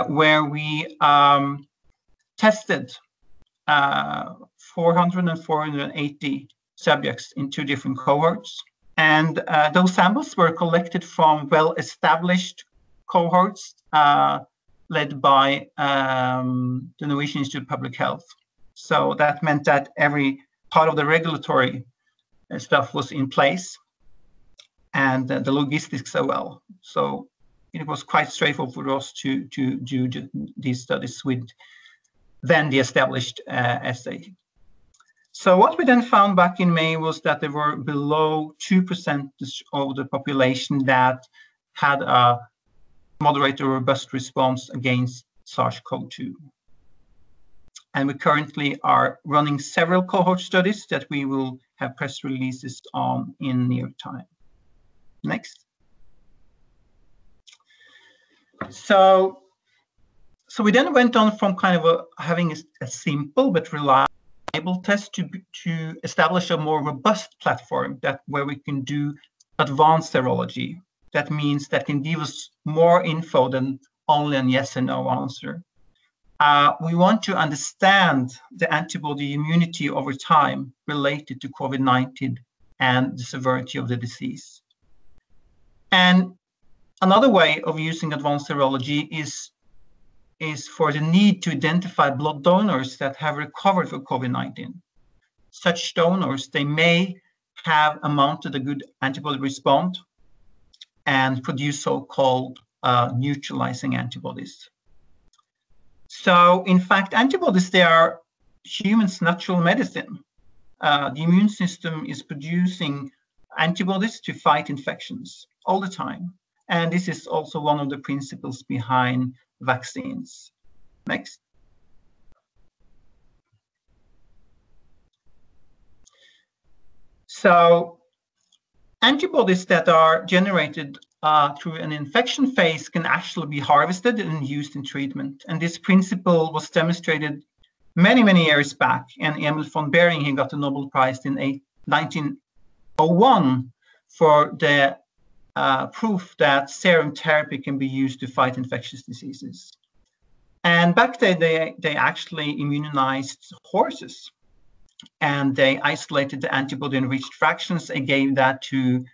where we tested 400 and 480 subjects in 2 different cohorts. And those samples were collected from well-established cohorts led by the Norwegian Institute of Public Health. So that meant that every part of the regulatory stuff was in place, and the logistics as well. So it was quite straightforward for us to do these studies with then the established assay. So what we then found back in May was that there were below 2% of the population that had a moderate or robust response against SARS-CoV-2. And we currently are running several cohort studies that we will have press releases on in near time. Next. So we then went on from kind of having a simple but reliable test to establish a more robust platform where we can do advanced serology. That means that can give us more info than only a yes and no answer. We want to understand the antibody immunity over time related to COVID-19 and the severity of the disease. And another way of using advanced serology is for the need to identify blood donors that have recovered from COVID-19. Such donors, they may have mounted a good antibody response and produce so-called neutralizing antibodies. So, in fact, antibodies, they are humans' natural medicine. The immune system is producing antibodies to fight infections all the time. And this is also one of the principles behind vaccines. Next. So, antibodies that are generated through an infection phase can actually be harvested and used in treatment. And this principle was demonstrated many, many years back. And Emil von Behring, he got the Nobel Prize in 1901 for the proof that serum therapy can be used to fight infectious diseases. And back then, they actually immunized horses. And they isolated the antibody-enriched fractions and gave that to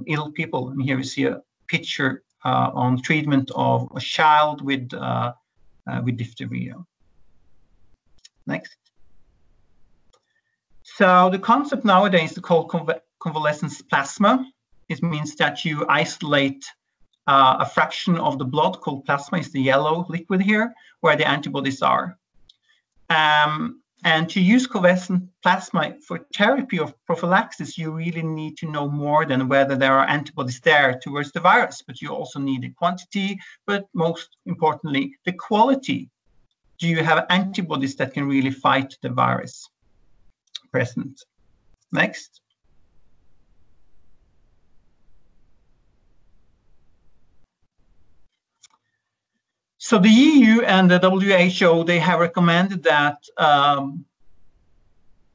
ill people. And here we see a picture on treatment of a child with diphtheria. Next. So the concept nowadays is called convalescence plasma. It means that you isolate a fraction of the blood called plasma, is the yellow liquid here, where the antibodies are. And to use convalescent plasma for therapy of prophylaxis, you really need to know more than whether there are antibodies there towards the virus, but you also need the quantity, but most importantly, the quality. Do you have antibodies that can really fight the virus present? Next. So the EU and the WHO, they have recommended that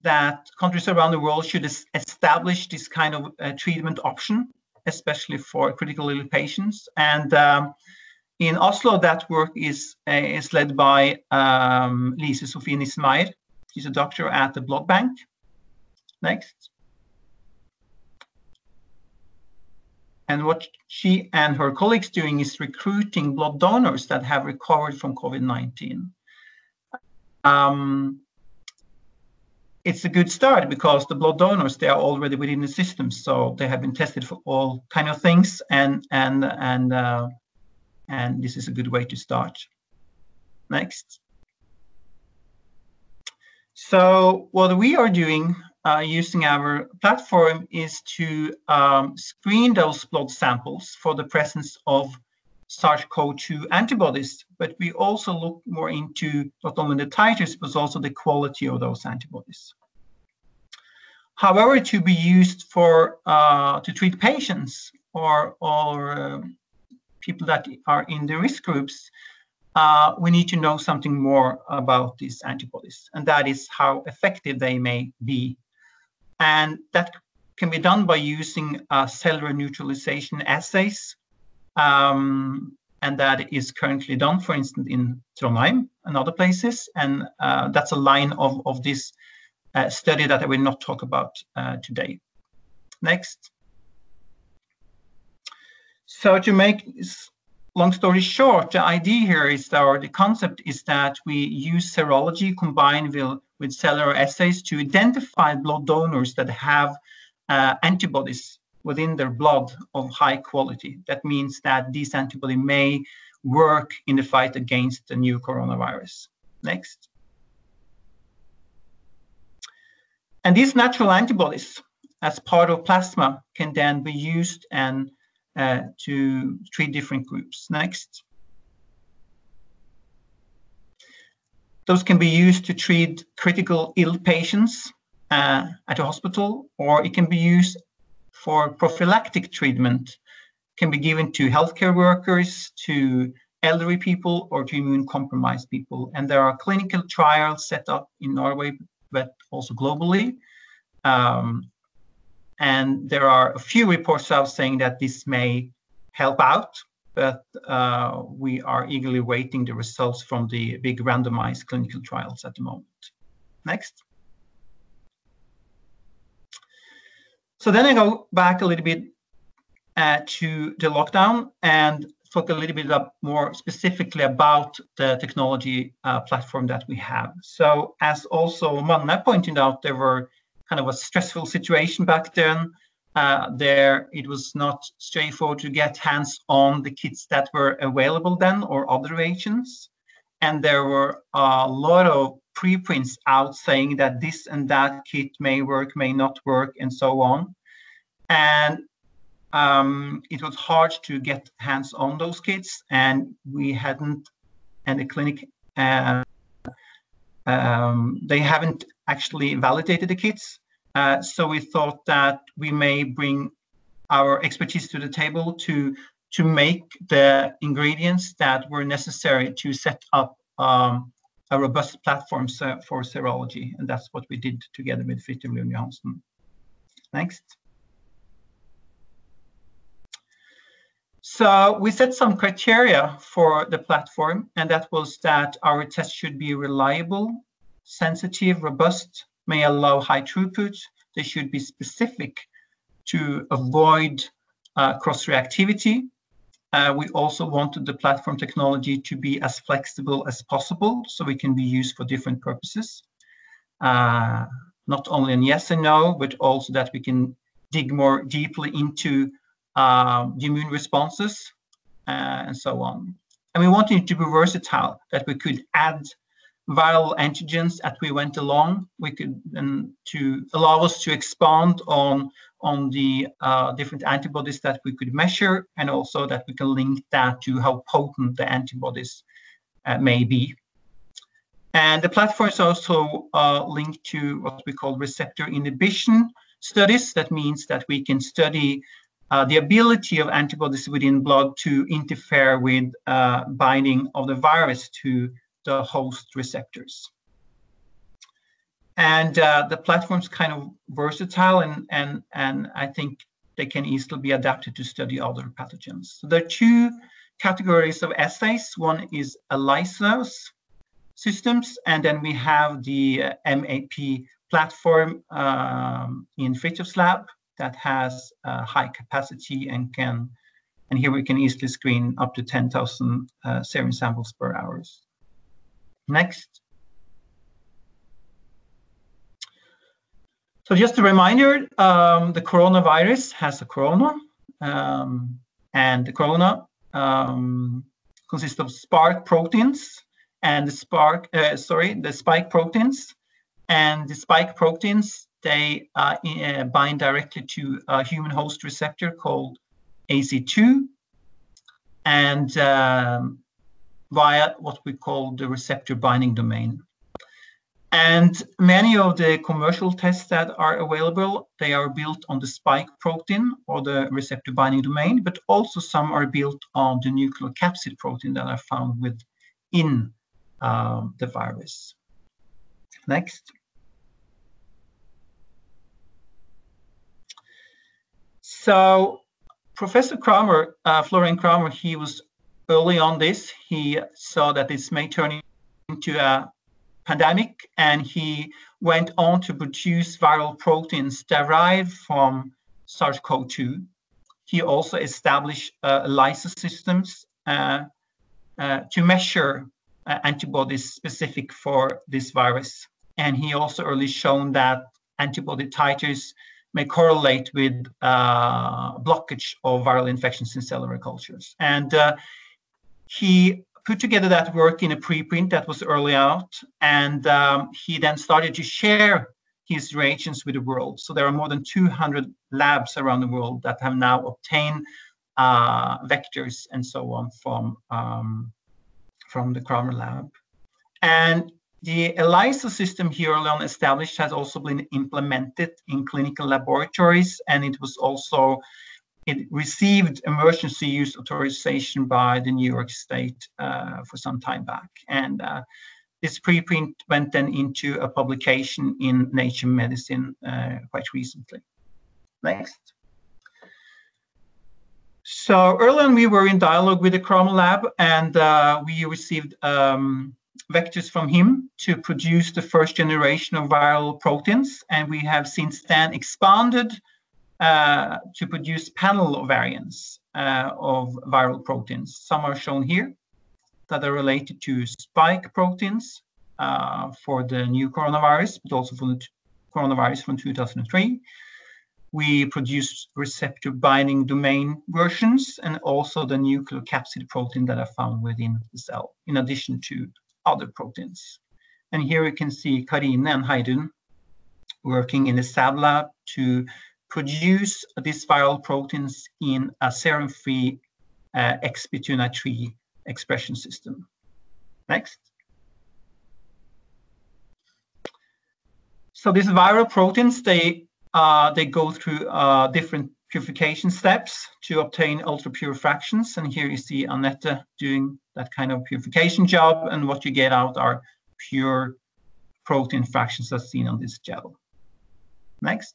that countries around the world should establish this kind of treatment option, especially for critically ill patients. And in Oslo, that work is led by Lise Sofie Nismeier. She's a doctor at the blood bank. Next. And what she and her colleagues doing is recruiting blood donors that have recovered from COVID-19. It's a good start because the blood donors, they are already within the system, so they have been tested for all kind of things, and this is a good way to start. Next. So what we are doing using our platform is to screen those blood samples for the presence of SARS-CoV-2 antibodies, but we also look more into not only the titers, but also the quality of those antibodies. However, to be used for to treat patients or people that are in the risk groups, we need to know something more about these antibodies, and that is how effective they may be. And that can be done by using cellular neutralization assays. And and that is currently done, for instance, in Trondheim and other places. And that's a line of this study that I will not talk about today. Next. So to make long story short, the idea here is that, or the concept is that we use serology combined with cellular assays to identify blood donors that have antibodies within their blood of high quality. That means that these antibodies may work in the fight against the new coronavirus. Next. And these natural antibodies, as part of plasma, can then be used and to treat different groups. Next. Those can be used to treat critical ill patients at a hospital, or it can be used for prophylactic treatment. It can be given to healthcare workers, to elderly people, or to immune-compromised people. And there are clinical trials set up in Norway, but also globally. And there are a few reports out saying that this may help out, but we are eagerly waiting the results from the big randomized clinical trials at the moment. Next. So then I go back a little bit to the lockdown and talk a little bit more specifically about the technology platform that we have. So as also Magnar pointed out, there were kind of a stressful situation back then. It was not straightforward to get hands on the kits that were available then or other reagents. And there were a lot of preprints out saying that this and that kit may work, may not work, and so on. And it was hard to get hands on those kits, and we hadn't, and the clinic, they haven't actually validated the kits. So we thought that we may bring our expertise to the table to make the ingredients that were necessary to set up a robust platform for serology. And that's what we did together with Fredriksen and Johan. Next. So we set some criteria for the platform, and that was that our test should be reliable, sensitive, robust, may allow high throughput. They should be specific to avoid cross-reactivity. We also wanted the platform technology to be as flexible as possible, so it can be used for different purposes. Not only in yes and no, but also that we can dig more deeply into the immune responses and so on. And we wanted it to be versatile, that we could add viral antigens as we went along. We could, and to allow us to expand on the different antibodies that we could measure, and also that we can link that to how potent the antibodies may be. And the platform is also linked to what we call receptor inhibition studies. That means that we can study the ability of antibodies within blood to interfere with binding of the virus to the host receptors. And the platform's kind of versatile, and I think they can easily be adapted to study other pathogens. So there are two categories of assays. One is ELISA's systems, and then we have the MAP platform in Fridtjof's lab that has high capacity and here we can easily screen up to 10,000 serum samples per hour. Next. So just a reminder, the coronavirus has a corona, and the corona consists of spark proteins and the spike proteins. And the spike proteins, they bind directly to a human host receptor called AC2, and via what we call the receptor binding domain. And many of the commercial tests that are available, they are built on the spike protein or the receptor binding domain, but also some are built on the nucleocapsid protein that are found within the virus. Next. So Professor Kramer, Florian Kramer, he was early on this, he saw that this may turn into a pandemic, and he went on to produce viral proteins derived from SARS-CoV-2. He also established ELISA systems to measure antibodies specific for this virus. And he also early shown that antibody titers may correlate with blockage of viral infections in cellular cultures. And he put together that work in a preprint that was early out, and he then started to share his reagents with the world. So there are more than 200 labs around the world that have now obtained vectors and so on from the Kramer lab. And the ELISA system here early on established has also been implemented in clinical laboratories, and it received emergency use authorization by the New York State for some time back. And this preprint went then into a publication in Nature Medicine quite recently. Next. So early on, we were in dialogue with the Kramer lab, and we received vectors from him to produce the first generation of viral proteins. And we have since then expanded to produce panel variants of viral proteins. Some are shown here that are related to spike proteins for the new coronavirus, but also for the coronavirus from 2003. We produce receptor binding domain versions and also the nucleocapsid protein that are found within the cell, in addition to other proteins. And here you can see Karine and Heidun working in the SAB lab to produce these viral proteins in a serum-free XP293 expression system. Next. So these viral proteins, they go through different purification steps to obtain ultra-pure fractions. And here you see Agnete doing that kind of purification job, and what you get out are pure protein fractions as seen on this gel. Next.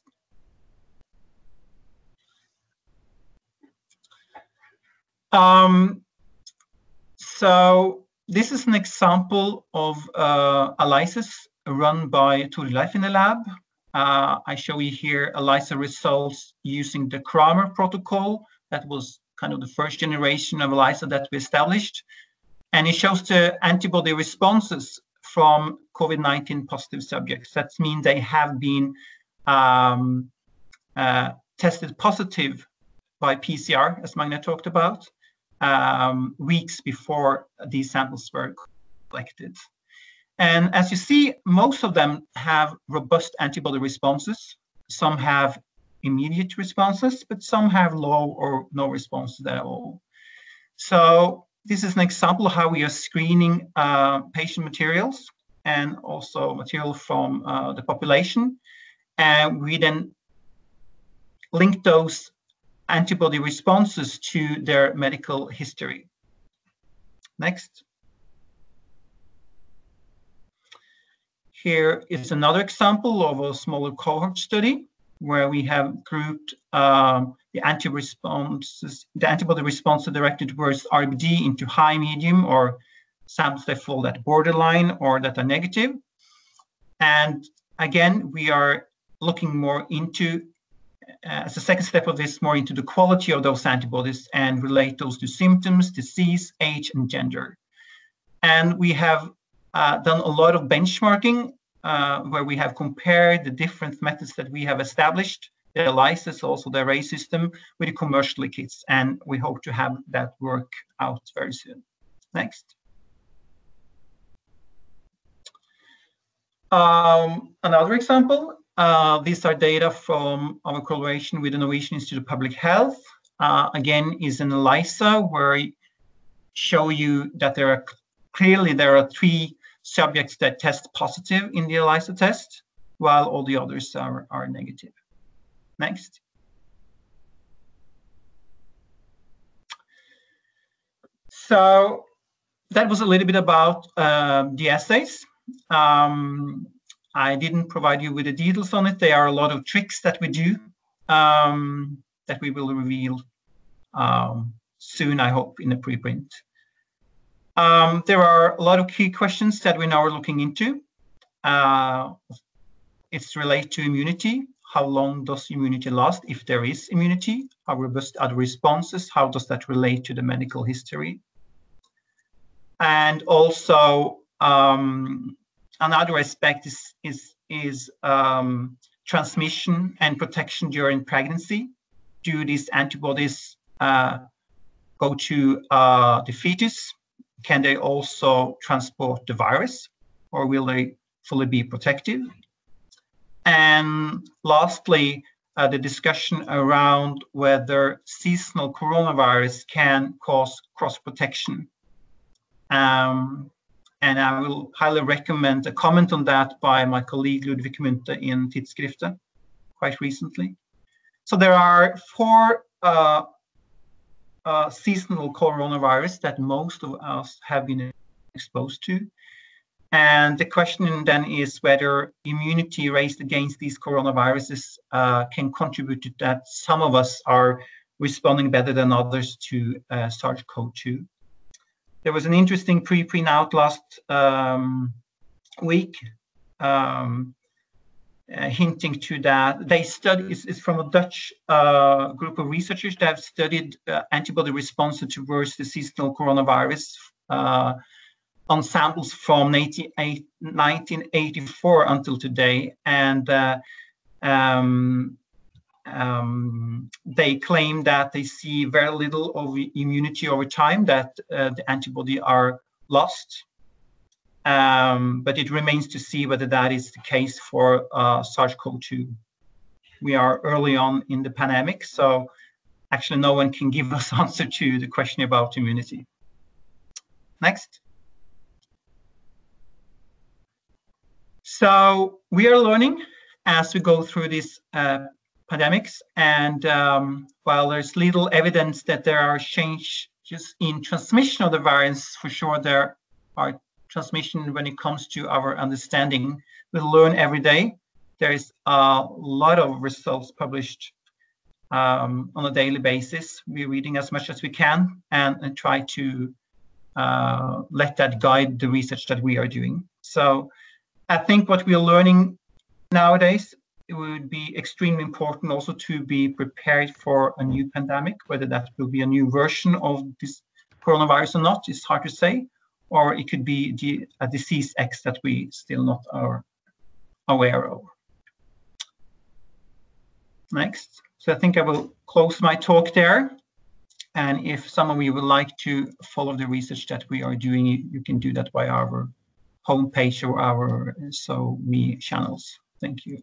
So this is an example of ELISAs run by Torleif in the lab. I show you here ELISA results using the Kramer protocol. That was kind of the first generation of ELISA that we established. And it shows the antibody responses from COVID-19 positive subjects. That means they have been tested positive by PCR, as Magnar talked about, weeks before these samples were collected. And as you see, most of them have robust antibody responses. Some have immediate responses, but some have low or no responses at all. So this is an example of how we are screening patient materials and also material from the population. And we then link those antibody responses to their medical history. Next. Here is another example of a smaller cohort study where we have grouped the antibody response directed towards RBD into high, medium, or samples that fall at borderline or that are negative. And again, we are looking more into, as a second step of this, more into the quality of those antibodies and relate those to symptoms, disease, age, and gender. And we have done a lot of benchmarking where we have compared the different methods that we have established, the ELISAs, also the array system, with the commercial kits. And we hope to have that work out very soon. Next. Another example. These are data from our collaboration with the Norwegian Institute of Public Health. Again, is an ELISA where I show you that there are 3 subjects that test positive in the ELISA test, while all the others are negative. Next. So that was a little bit about the assays. I didn't provide you with the details on it. There are a lot of tricks that we do that we will reveal soon, I hope, in a preprint. There are a lot of key questions that we now are looking into. It's related to immunity. How long does immunity last, if there is immunity? How robust are the responses? How does that relate to the medical history? And also, another aspect is transmission and protection during pregnancy. Do these antibodies go to the fetus? Can they also transport the virus, or will they fully be protective? And lastly, the discussion around whether seasonal coronavirus can cause cross-protection. And I will highly recommend a comment on that by my colleague Ludvig Munthe in Tidsskriftet quite recently. So there are 4 seasonal coronavirus that most of us have been exposed to. And the question then is whether immunity raised against these coronaviruses can contribute to that some of us are responding better than others to SARS-CoV-2. There was an interesting preprint out last week hinting to that. They studied, it's from a Dutch group of researchers that have studied antibody response towards the seasonal coronavirus on samples from 1984 until today, and they claim that they see very little of immunity over time, that the antibody are lost, but it remains to see whether that is the case for SARS-CoV-2. We are early on in the pandemic, so actually no one can give us answer to the question about immunity. Next. So we are learning as we go through these pandemics, and while there's little evidence that there are changes in transmission of the virus, for sure there are transmission when it comes to our understanding. We learn every day. There is a lot of results published on a daily basis. We're reading as much as we can and try to let that guide the research that we are doing. So I think what we are learning nowadays, it would be extremely important also to be prepared for a new pandemic. Whether that will be a new version of this coronavirus or not is hard to say, or it could be a disease X that we still not are aware of. Next. So I think I will close my talk there. And if some of you would like to follow the research that we are doing, you can do that by our homepage or our SoMe channels. Thank you.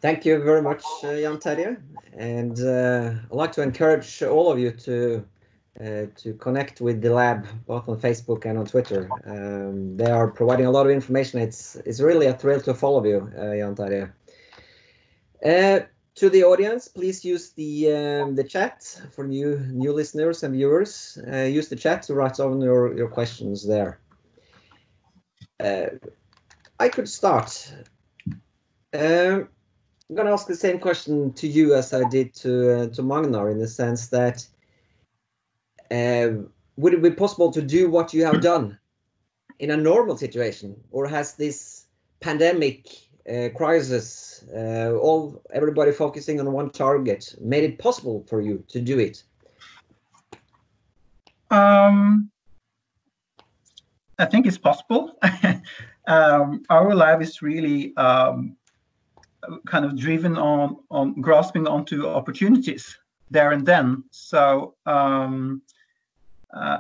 Thank you very much, Jan Terje. And I'd like to encourage all of you to connect with the lab, both on Facebook and on Twitter. They are providing a lot of information. It's really a thrill to follow you, Jan Terje. To the audience, please use the chat for new listeners and viewers. Use the chat to write down your questions there. I could start. I'm going to ask the same question to you as I did to Magnar, in the sense that would it be possible to do what you have done in a normal situation, or has this pandemic crisis, everybody focusing on one target, made it possible for you to do it? I think it's possible. Our lab is really kind of driven on grasping onto opportunities there and then. So,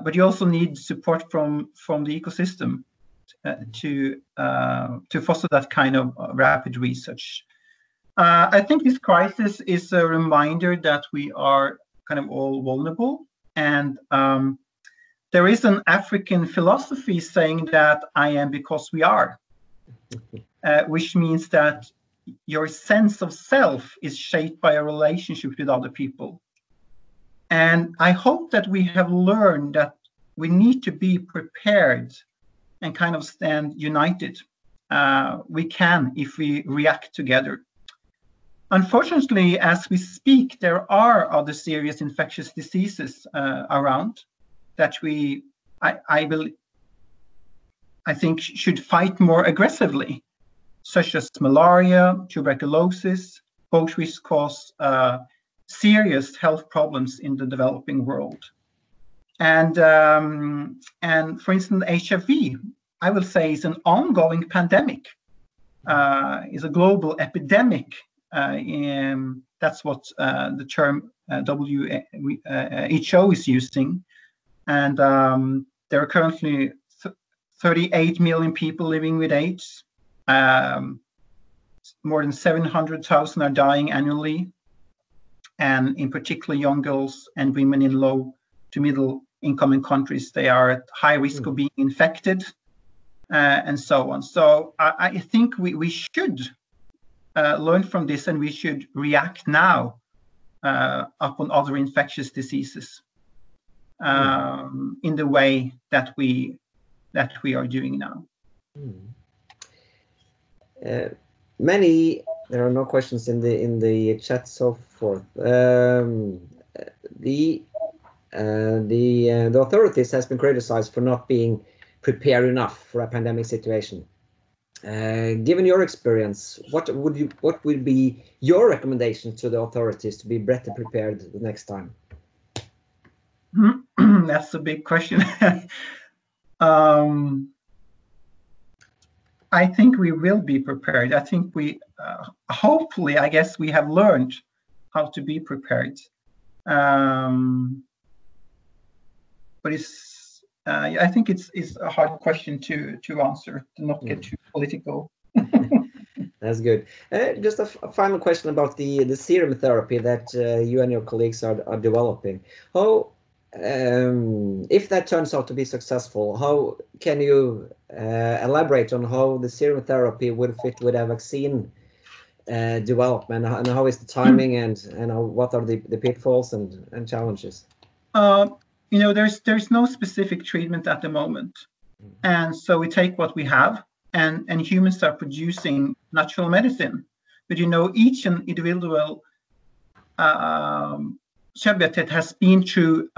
but you also need support from the ecosystem to foster that kind of rapid research. I think this crisis is a reminder that we are kind of all vulnerable, and there is an African philosophy saying that I am because we are, which means that your sense of self is shaped by a relationship with other people. And I hope that we have learned that we need to be prepared and kind of stand united. We can if we react together. Unfortunately, as we speak, there are other serious infectious diseases around. that I think should fight more aggressively, such as malaria, tuberculosis, both which cause serious health problems in the developing world. And for instance, HIV, I will say, is an ongoing pandemic, is a global epidemic. That's what the term WHO is using. And there are currently 38 million people living with AIDS. More than 700,000 are dying annually. And in particular, young girls and women in low to middle income countries, they are at high risk of being infected, and so on. So I think we should learn from this, and we should react now upon other infectious diseases in the way that we are doing now. There are no questions in the chat so forth. The authorities has been criticized for not being prepared enough for a pandemic situation. Given your experience, what would be your recommendation to the authorities to be better prepared the next time? That's a big question. I think we will be prepared. I think we, hopefully, I guess we have learned how to be prepared. But I think it's a hard question to answer, to not get too political. That's good. Just a final question about the serum therapy that you and your colleagues are developing. How, if that turns out to be successful, how can you elaborate on how the serum therapy would fit with a vaccine development, and how is the timing, and what are the pitfalls and challenges? You know, there's no specific treatment at the moment, and so we take what we have, and humans are producing natural medicine. But you know, each individual subject that has been through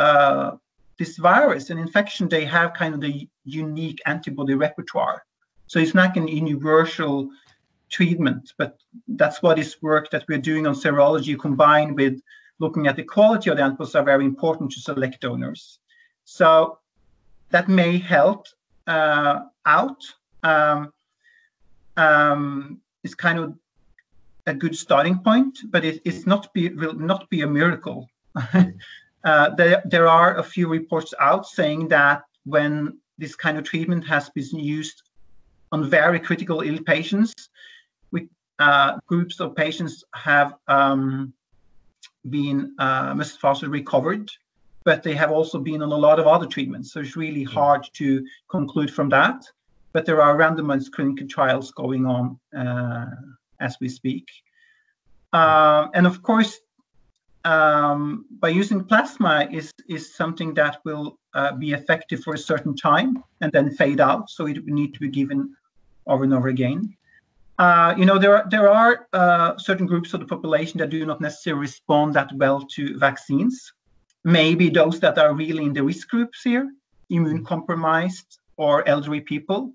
this virus and infection, they have kind of the unique antibody repertoire. So it's not an universal treatment, but that's what is work that we're doing on serology, combined with looking at the quality of the antibodies, are very important to select donors. So that may help out. It's kind of a good starting point, but will not be a miracle. There are a few reports out saying that when this kind of treatment has been used on very critical ill patients, groups of patients have been much faster recovered, but they have also been on a lot of other treatments. So it's really hard to conclude from that. But there are randomized clinical trials going on as we speak. And of course, by using plasma is something that will be effective for a certain time and then fade out. So it will need to be given over and over again. You know, there are certain groups of the population that do not necessarily respond that well to vaccines. Maybe those that are really in the risk groups here, immune compromised or elderly people.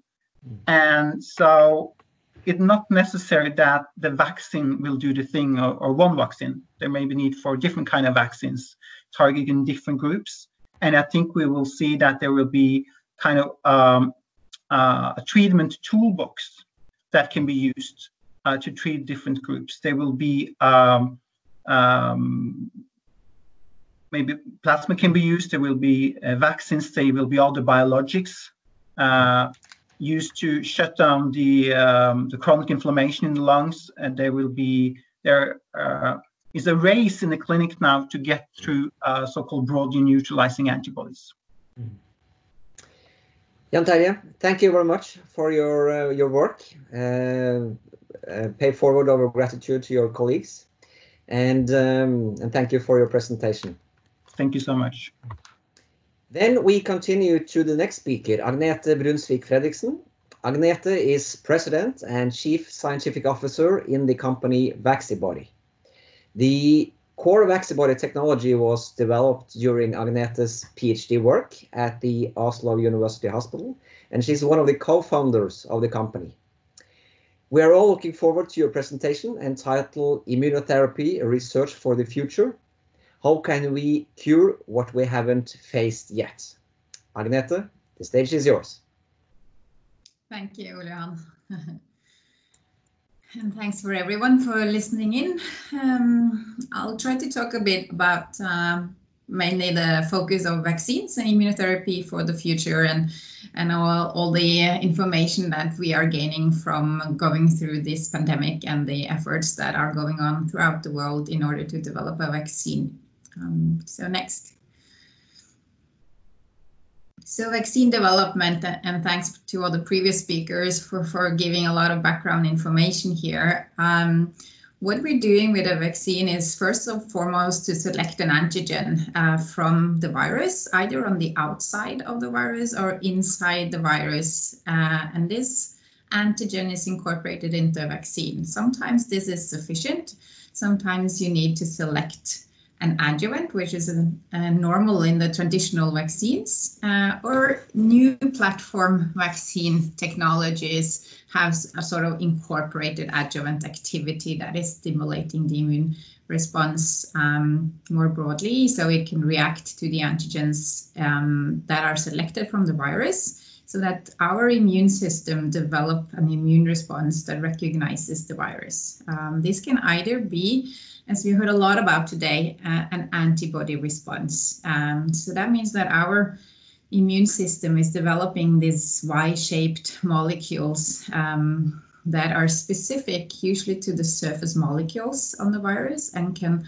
And so it's not necessary that the vaccine will do the thing, or one vaccine. There may be need for different kind of vaccines targeting different groups. And I think we will see that there will be kind of a treatment toolbox that can be used to treat different groups. There will be maybe plasma can be used. There will be vaccines. There will be other biologics used to shut down the chronic inflammation in the lungs. And there is a race in the clinic now to get through so-called broadly neutralizing antibodies. Jan Terje, thank you very much for your work. Pay forward our gratitude to your colleagues, and thank you for your presentation. Thank you so much. Then we continue to the next speaker, Agnete B Fredriksen. Agnete is President and Chief Scientific Officer in the company Vaccibody. The Core Vaccibody technology was developed during Agnete's PhD work at the Oslo University Hospital, and she's one of the co-founders of the company. We are all looking forward to your presentation entitled Immunotherapy, Research for the Future. How can we cure what we haven't faced yet? Agnete, the stage is yours. Thank you, Johan. And thanks for everyone for listening in. I'll try to talk a bit about mainly the focus of vaccines and immunotherapy for the future, and all the information that we are gaining from going through this pandemic and the efforts that are going on throughout the world in order to develop a vaccine. So next. So vaccine development, and thanks to all the previous speakers for giving a lot of background information here. What we're doing with a vaccine is first and foremost to select an antigen from the virus, either on the outside of the virus or inside the virus. And this antigen is incorporated into a vaccine. Sometimes this is sufficient. Sometimes you need to select an adjuvant, which is normal in the traditional vaccines, or new platform vaccine technologies have a sort of incorporated adjuvant activity that is stimulating the immune response more broadly, so it can react to the antigens that are selected from the virus, so that our immune system develop an immune response that recognizes the virus. This can either be, as we heard a lot about today, an antibody response. So that means that our immune system is developing these Y-shaped molecules that are specific usually to the surface molecules on the virus and can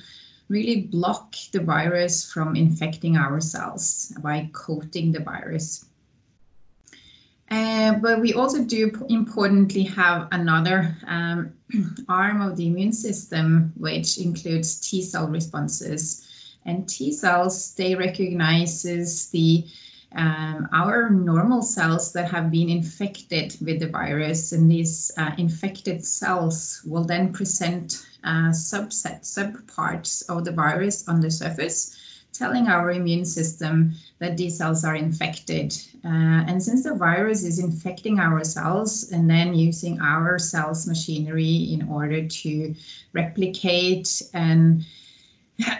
really block the virus from infecting our cells by coating the virus. But we also do importantly have another arm of the immune system, which includes T cell responses. And T cells, they recognizes our normal cells that have been infected with the virus, and these infected cells will then present subparts of the virus on the surface, telling our immune system that these cells are infected. And since the virus is infecting our cells and then using our cells machinery in order to replicate and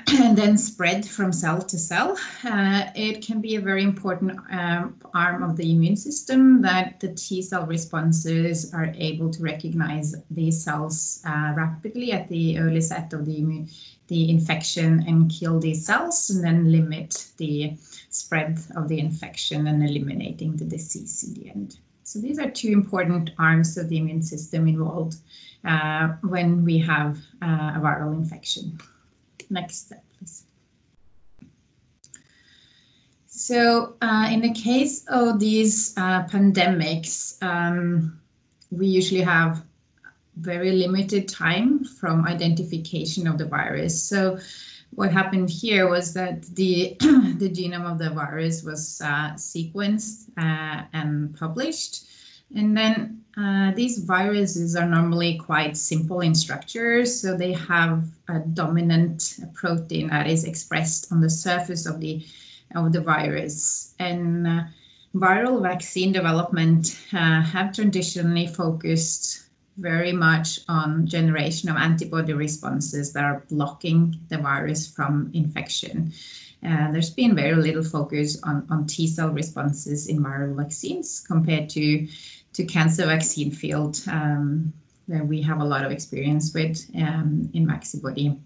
then spread from cell to cell, it can be a very important arm of the immune system that the T cell responses are able to recognize these cells rapidly at the early set of the infection and kill these cells, and then limit the spread of the infection and eliminating the disease in the end. So these are two important arms of the immune system involved when we have a viral infection. Next step, please. So in the case of these pandemics, we usually have very limited time from identification of the virus. So what happened here was that the genome of the virus was sequenced and published. And then these viruses are normally quite simple in structure, so they have a dominant protein that is expressed on the surface of the virus. And viral vaccine development have traditionally focused very much on generation of antibody responses that are blocking the virus from infection. There's been very little focus on T cell responses in viral vaccines compared to cancer vaccine field that we have a lot of experience with in Vaccibody.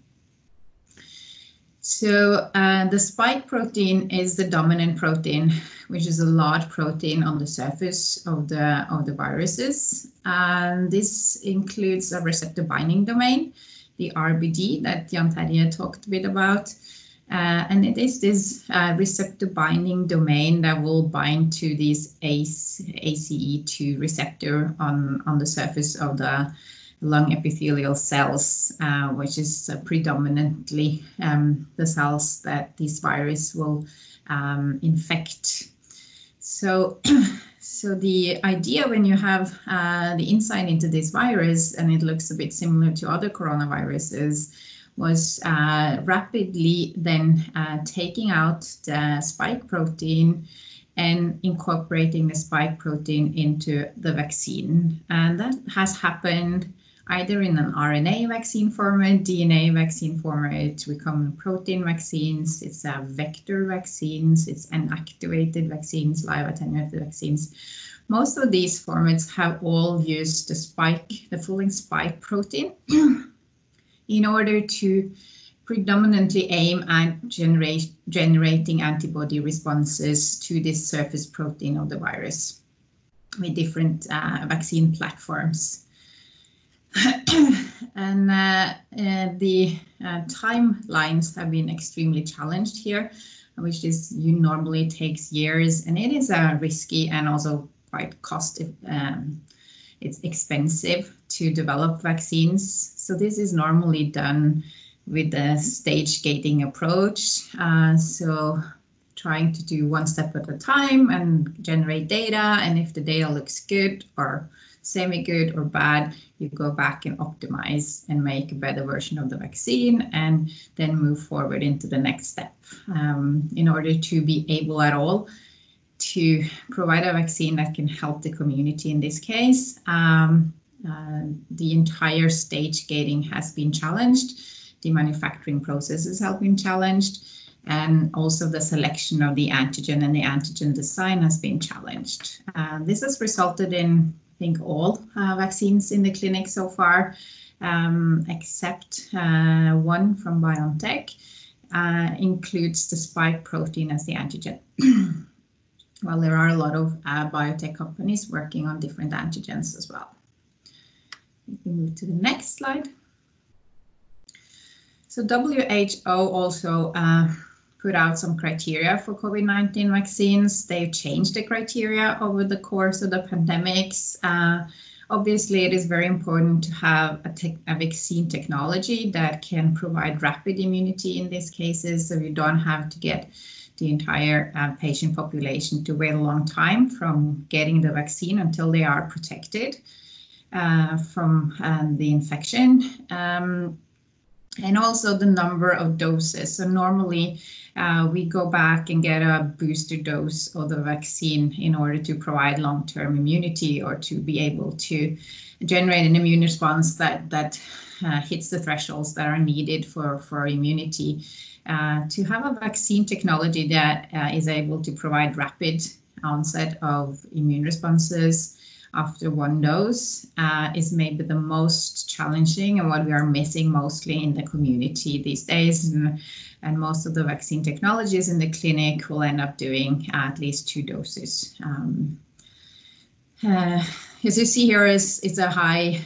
So the spike protein is the dominant protein, which is a large protein on the surface of the viruses. And this includes a receptor binding domain, the RBD that Jan Terje talked a bit about. And it is this receptor binding domain that will bind to this ACE2 receptor on the surface of the lung epithelial cells, which is predominantly the cells that this virus will infect. So the idea when you have the insight into this virus, and it looks a bit similar to other coronaviruses, was rapidly then taking out the spike protein and incorporating the spike protein into the vaccine. And that has happened either in an RNA vaccine format, DNA vaccine format, recombinant protein vaccines, it's vector vaccines, it's inactivated vaccines, live attenuated vaccines. Most of these formats have all used the full-length spike protein in order to predominantly aim at generating antibody responses to this surface protein of the virus with different vaccine platforms. And the timelines have been extremely challenged here, which is normally takes years, and it is risky and also quite it's expensive to develop vaccines. So this is normally done with the stage gating approach. So trying to do one step at a time and generate data. And if the data looks good or semi-good or bad, you go back and optimize and make a better version of the vaccine and then move forward into the next step. In order to be able at all to provide a vaccine that can help the community in this case, the entire stage gating has been challenged. The manufacturing processes have been challenged, and also the selection of the antigen and the antigen design has been challenged. This has resulted in, I think, all vaccines in the clinic so far, except one from BioNTech, includes the spike protein as the antigen. Well, there are a lot of biotech companies working on different antigens as well. We can move to the next slide. So WHO also put out some criteria for COVID-19 vaccines. They've changed the criteria over the course of the pandemics. Obviously, it is very important to have a vaccine technology that can provide rapid immunity in these cases, so you don't have to get the entire patient population to wait a long time from getting the vaccine until they are protected from the infection. And also the number of doses. So normally we go back and get a booster dose of the vaccine in order to provide long-term immunity or to be able to generate an immune response that hits the thresholds that are needed for immunity. To have a vaccine technology that is able to provide rapid onset of immune responses after one dose is maybe the most challenging and what we are missing mostly in the community these days. And most of the vaccine technologies in the clinic will end up doing at least 2 doses. As you see here, it's a high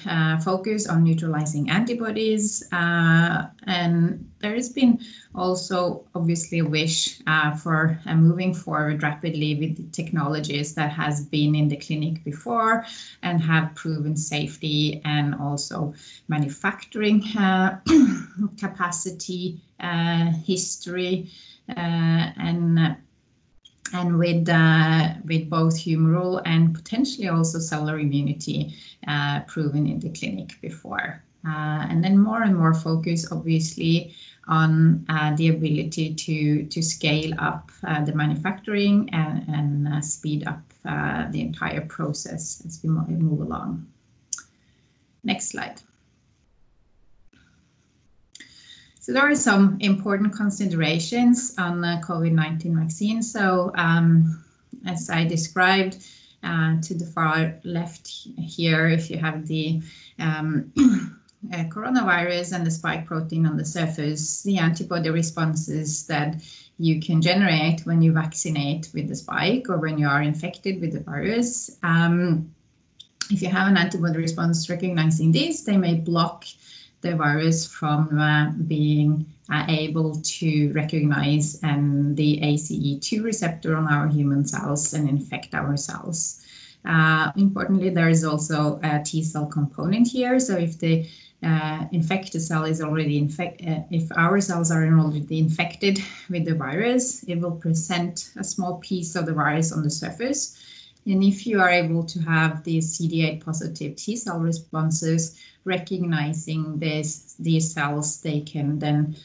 focus on neutralizing antibodies, and there has been also obviously a wish for moving forward rapidly with the technologies that has been in the clinic before and have proven safety and also manufacturing capacity, history, and with both humoral and potentially also cellular immunity proven in the clinic before. And then more and more focus obviously on the ability to scale up the manufacturing and speed up the entire process as we move along. Next slide. So there are some important considerations on the COVID-19 vaccine. So as I described, to the far left here, if you have the coronavirus and the spike protein on the surface, the antibody responses that you can generate when you vaccinate with the spike or when you are infected with the virus. If you have an antibody response recognizing these, they may block the virus from being able to recognize the ACE2 receptor on our human cells and infect our cells. Importantly, there is also a T cell component here. So if the infected cell is already if our cells are already infected with the virus, it will present a small piece of the virus on the surface. And if you are able to have these CD8 positive T cell responses, recognizing these cells, they can then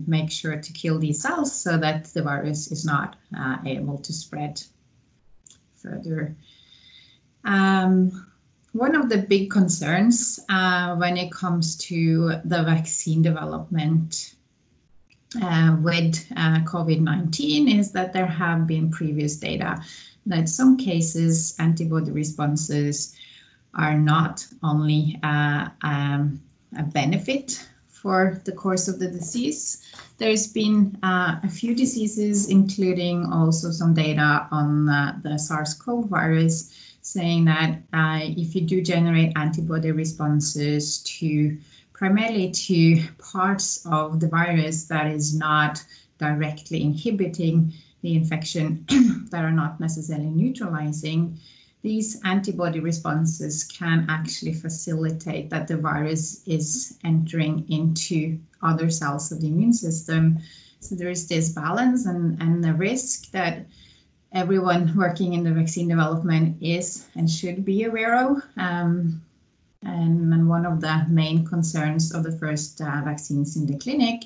make sure to kill these cells so that the virus is not able to spread further. One of the big concerns when it comes to the vaccine development with COVID-19 is that there have been previous data that in some cases antibody responses are not only a benefit for the course of the disease. There's been a few diseases, including also some data on the SARS-CoV virus, saying that if you do generate antibody responses primarily to parts of the virus that is not directly inhibiting the infection, that are not necessarily neutralizing, these antibody responses can actually facilitate that the virus is entering into other cells of the immune system. So there is this balance and the risk that everyone working in the vaccine development is and should be aware of. And one of the main concerns of the first vaccines in the clinic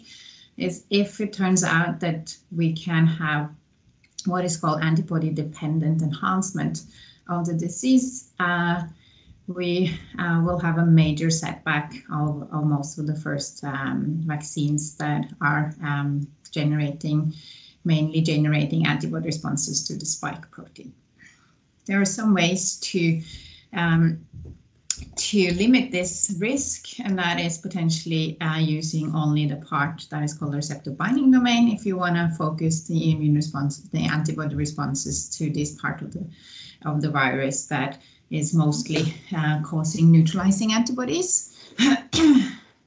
is if it turns out that we can have what is called antibody-dependent enhancement of the disease, we will have a major setback of most of the first vaccines that are mainly generating antibody responses to the spike protein. There are some ways to limit this risk, and that is potentially using only the part that is called receptor binding domain if you want to focus the immune response, the antibody responses to this part of the virus that is mostly causing neutralizing antibodies.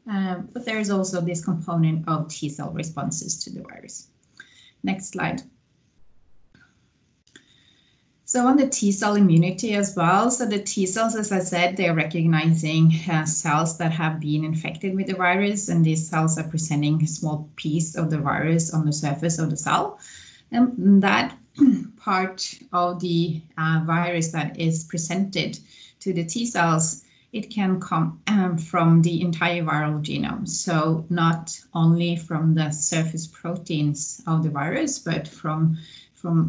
But there is also this component of T cell responses to the virus. Next slide. So on the T cell immunity as well, so the T cells, as I said, they're recognizing cells that have been infected with the virus, and these cells are presenting a small piece of the virus on the surface of the cell. And that part of the virus that is presented to the T cells, it can come from the entire viral genome. So not only from the surface proteins of the virus, but from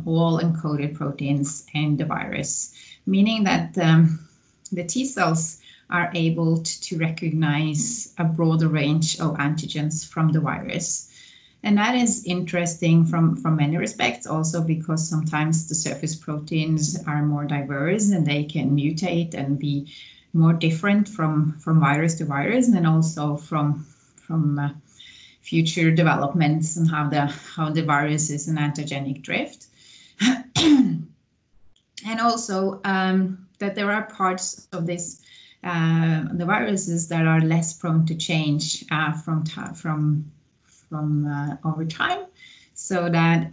all encoded proteins in the virus, meaning that the T cells are able to recognize a broader range of antigens from the virus. And that is interesting from many respects, also because sometimes the surface proteins are more diverse and they can mutate and be more different from virus to virus, and also from future developments and how the virus is an antigenic drift. And also that there are parts of this the viruses that are less prone to change from over time, so that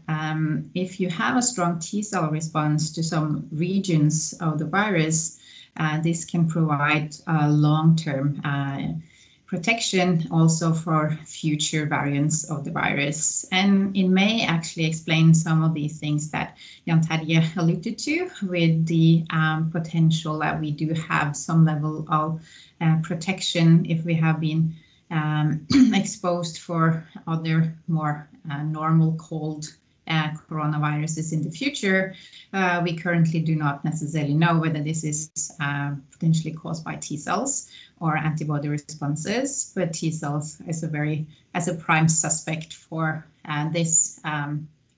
if you have a strong T cell response to some regions of the virus, this can provide long-term protection also for future variants of the virus. And it may actually explain some of these things that Jan Terje alluded to, with the potential that we do have some level of protection if we have been exposed for other more normal cold coronaviruses in the future. We currently do not necessarily know whether this is potentially caused by T cells or antibody responses, but T cells is as a prime suspect for this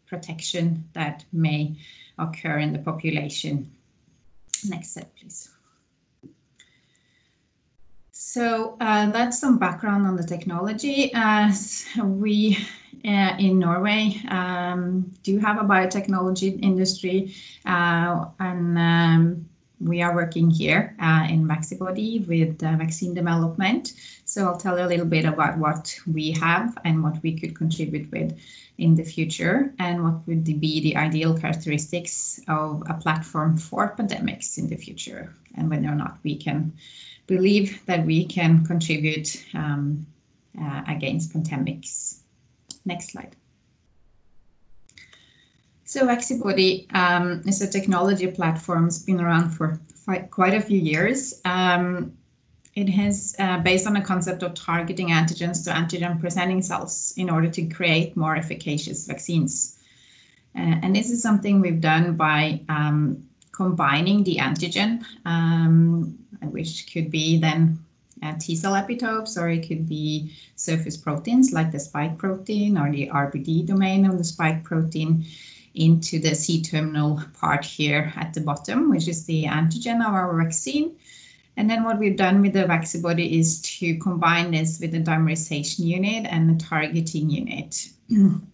protection that may occur in the population. Next slide, please. So that's some background on the technology. We in Norway do have a biotechnology industry, and we are working here in Vaccibody with vaccine development. So I'll tell you a little bit about what we have and what we could contribute with in the future, and what would be the ideal characteristics of a platform for pandemics in the future, and whether or not we can believe that we can contribute against pandemics. Next slide. So Vaccibody is a technology platform. It's been around for quite a few years. It has based on the concept of targeting antigens to antigen-presenting cells in order to create more efficacious vaccines. And this is something we've done by combining the antigen, which could be then T-cell epitopes, or it could be surface proteins like the spike protein or the RBD domain of the spike protein, into the C-terminal part here at the bottom, which is the antigen of our vaccine. And then what we've done with the Vaccibody is to combine this with the dimerization unit and the targeting unit. And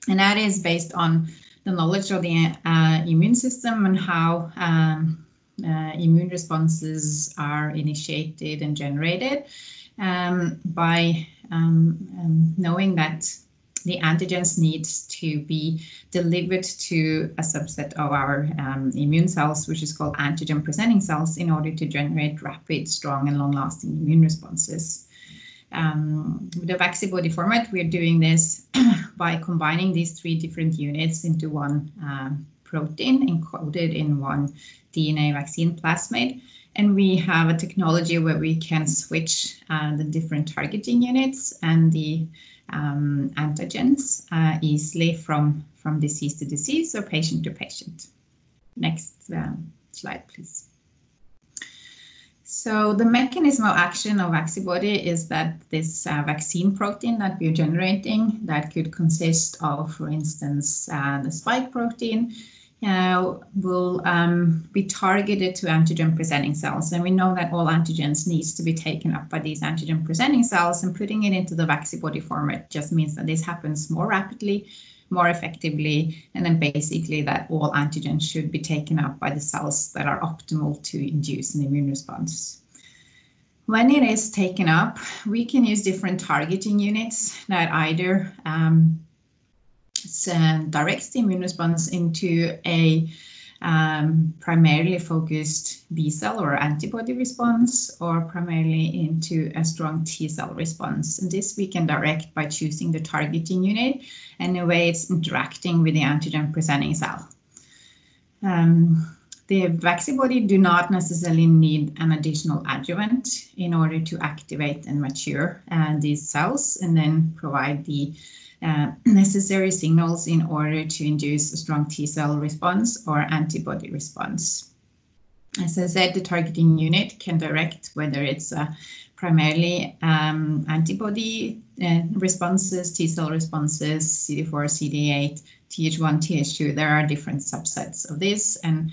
that is based on the knowledge of the immune system and how immune responses are initiated and generated by knowing that the antigens need to be delivered to a subset of our immune cells, which is called antigen-presenting cells, in order to generate rapid, strong, and long-lasting immune responses. With the Vaccibody format, we're doing this by combining these three different units into one protein encoded in one DNA vaccine plasmid. And we have a technology where we can switch the different targeting units and the antigens easily from disease to disease or patient to patient. Next slide, please. So the mechanism of action of Vaccibody is that this vaccine protein that we're generating, that could consist of, for instance, the spike protein, will be targeted to antigen-presenting cells. And we know that all antigens needs to be taken up by these antigen-presenting cells, and putting it into the Vaccibody format just means that this happens more rapidly, more effectively, and then basically that all antigens should be taken up by the cells that are optimal to induce an immune response. When it is taken up, we can use different targeting units that either directs the immune response into a primarily focused B cell or antibody response, or primarily into a strong T cell response. And this we can direct by choosing the targeting unit and the way it's interacting with the antigen presenting cell. The Vaccibody do not necessarily need an additional adjuvant in order to activate and mature these cells and then provide the necessary signals in order to induce a strong T cell response or antibody response. As I said, the targeting unit can direct whether it's primarily antibody responses, T cell responses, CD4, CD8, Th1, Th2. There are different subsets of this, and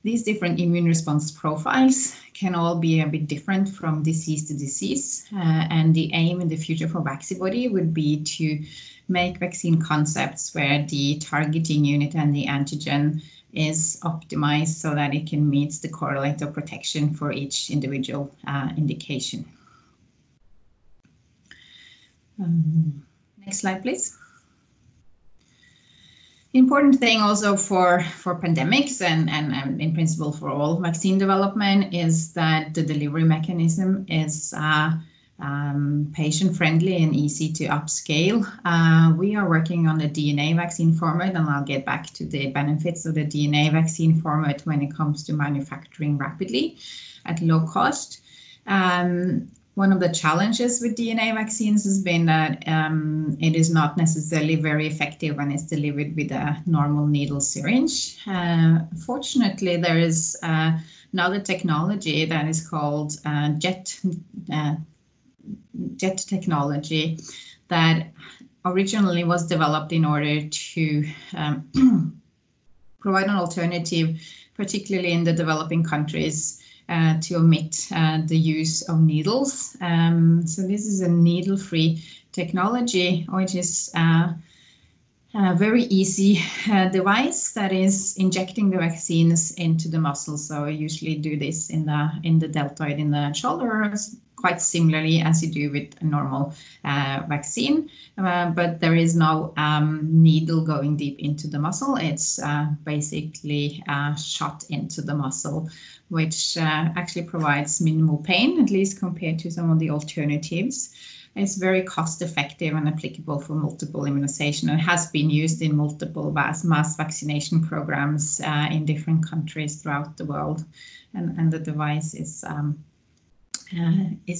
these different immune response profiles can all be a bit different from disease to disease. And the aim in the future for Vaccibody would be to make vaccine concepts where the targeting unit and the antigen is optimized so that it can meet the correlate of protection for each individual indication. Next slide, please. The important thing also for pandemics and in principle for all vaccine development is that the delivery mechanism is patient-friendly and easy to upscale. We are working on the DNA vaccine format, and I'll get back to the benefits of the DNA vaccine format when it comes to manufacturing rapidly at low cost. One of the challenges with DNA vaccines has been that it is not necessarily very effective when it's delivered with a normal needle syringe. Fortunately, there is another technology that is called jet technology that originally was developed in order to provide an alternative, particularly in the developing countries, to omit the use of needles. So this is a needle-free technology, which is a very easy device that is injecting the vaccines into the muscle. So I usually do this in the deltoid in the shoulder, quite similarly as you do with a normal vaccine, but there is no needle going deep into the muscle. It's basically shot into the muscle, which actually provides minimal pain, at least compared to some of the alternatives. It's very cost effective and applicable for multiple immunization, and has been used in multiple mass vaccination programs in different countries throughout the world. And the device is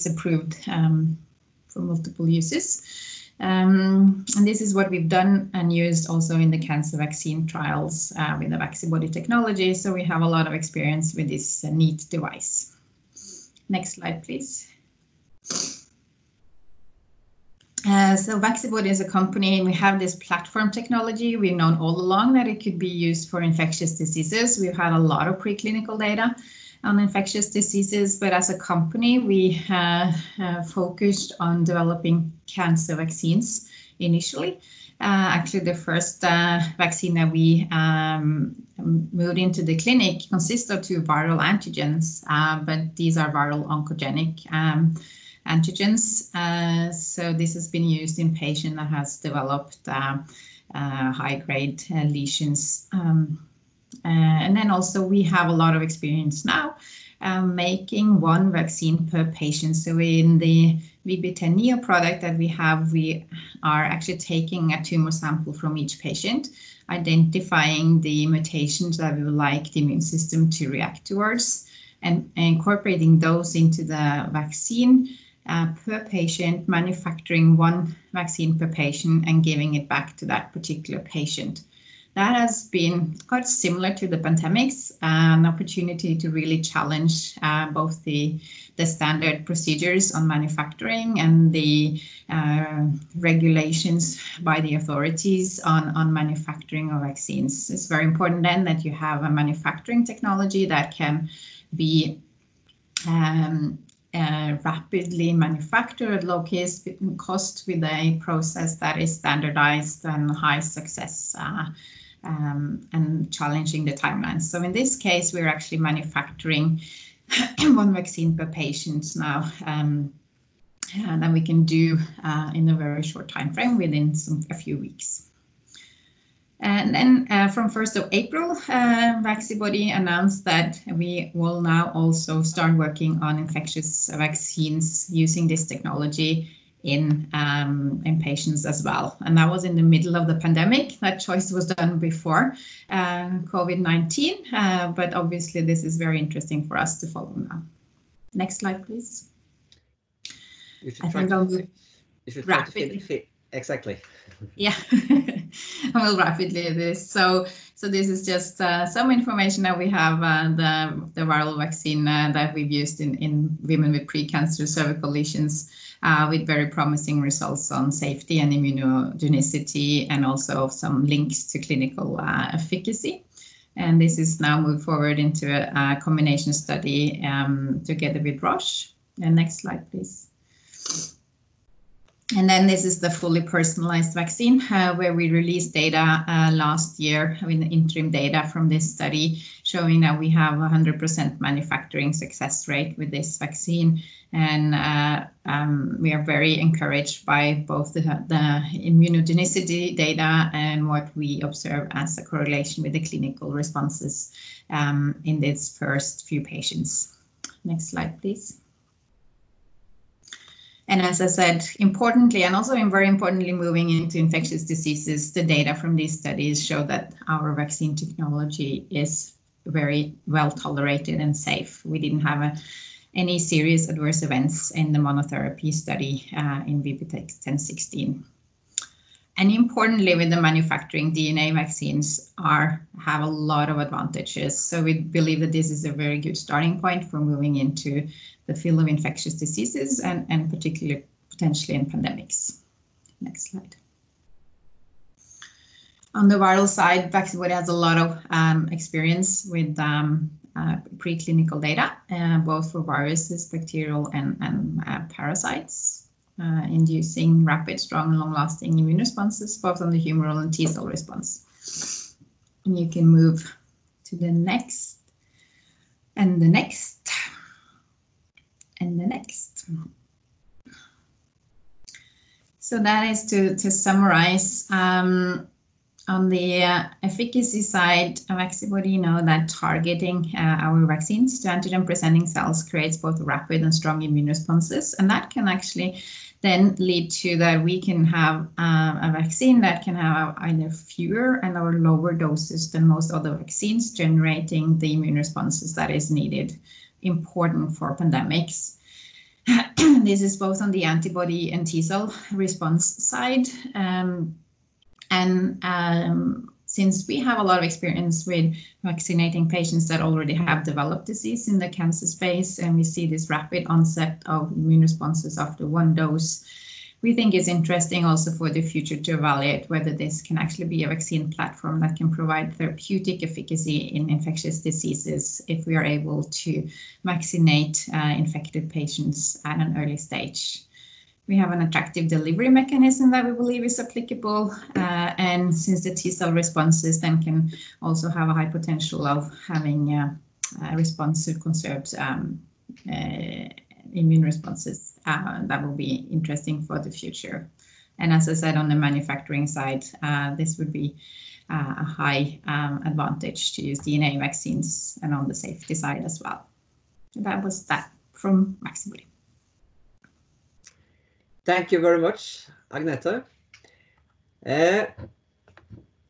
approved for multiple uses. And this is what we've done and used also in the cancer vaccine trials with the Vaccibody technology. So we have a lot of experience with this neat device. Next slide, please. So Vaccibody is a company, and we have this platform technology. We've known all along that it could be used for infectious diseases. We've had a lot of preclinical data on infectious diseases, but as a company, we have focused on developing cancer vaccines initially. Actually, the first vaccine that we moved into the clinic consists of 2 viral antigens, but these are viral oncogenic antigens. So this has been used in patients that has developed high-grade lesions. And then also we have a lot of experience now making 1 vaccine per patient. So in the VB10-NEO product that we are actually taking a tumor sample from each patient, identifying the mutations that we would like the immune system to react towards, and incorporating those into the vaccine per patient, manufacturing 1 vaccine per patient and giving it back to that particular patient. That has been quite similar to the pandemics, an opportunity to really challenge both the standard procedures on manufacturing and the regulations by the authorities on manufacturing of vaccines. It's very important then that you have a manufacturing technology that can be rapidly manufactured at low cost with a process that is standardized and high success and challenging the timelines. So in this case, we're actually manufacturing 1 vaccine per patient now that we can do in a very short time frame within a few weeks. And then from 1st of April, Vaccibody announced that we will now also start working on infectious vaccines using this technology in patients as well. And that was in the middle of the pandemic. That choice was done before COVID-19, but obviously this is very interesting for us to follow now. Next slide, please. I think I'll move rapidly. Exactly. Yeah, I will rapidly do this. So this is just some information that we have the viral vaccine that we've used in women with precancerous cervical lesions with very promising results on safety and immunogenicity, and also some links to clinical efficacy. And this is now moved forward into a combination study together with Roche. And next slide, please. And then this is the fully personalized vaccine where we released data last year, interim data from this study showing that we have 100% manufacturing success rate with this vaccine. And we are very encouraged by both the immunogenicity data and what we observe as a correlation with the clinical responses in these first few patients. Next slide, please. And as I said, importantly, and also very importantly, moving into infectious diseases, the data from these studies show that our vaccine technology is very well tolerated and safe. We didn't have any serious adverse events in the monotherapy study in VB1016. And importantly, with the manufacturing, DNA vaccines have a lot of advantages. So we believe that this is a very good starting point for moving into the field of infectious diseases and particularly potentially in pandemics. Next slide. On the viral side, Vaccibody has a lot of experience with preclinical data, both for viruses, bacterial and parasites. Inducing rapid, strong, and long-lasting immune responses, both on the humoral and T-cell response. And you can move to the next, and the next, and the next. So that is to summarize. On the efficacy side, Vaccibody know that targeting our vaccines to antigen-presenting cells creates both rapid and strong immune responses, and that can actually then lead to that we can have a vaccine that can have either fewer and or lower doses than most other vaccines, generating the immune responses that is needed, important for pandemics. This is both on the antibody and T-cell response side. Since we have a lot of experience with vaccinating patients that already have developed disease in the cancer space, and we see this rapid onset of immune responses after one dose, we think it's interesting also for the future to evaluate whether this can actually be a vaccine platform that can provide therapeutic efficacy in infectious diseases if we are able to vaccinate infected patients at an early stage. We have an attractive delivery mechanism that we believe is applicable, and since the T-cell responses then can also have a high potential of having a response to conserved immune responses, that will be interesting for the future. And as I said, on the manufacturing side, this would be a high advantage to use DNA vaccines, and on the safety side as well. That was that from Vaccibody. Thank you very much, Agnete.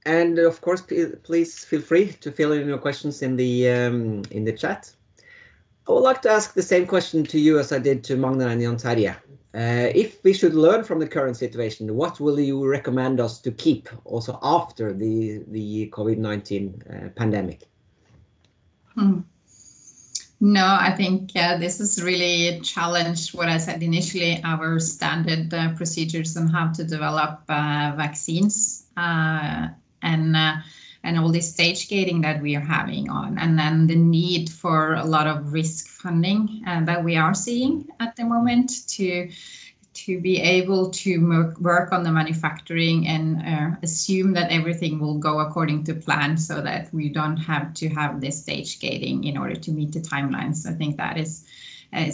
And of course, please feel free to fill in your questions in the chat. I would like to ask the same question to you as I did to Magnar and Jan Terje. If we should learn from the current situation, what will you recommend us to keep also after the COVID-19 pandemic? No, I think this is really challenged what I said initially, our standard procedures on how to develop vaccines and all this stage gating that we are having on, and then the need for a lot of risk funding that we are seeing at the moment to be able to work on the manufacturing and assume that everything will go according to plan, so that we don't have to have this stage gating in order to meet the timelines. I think that is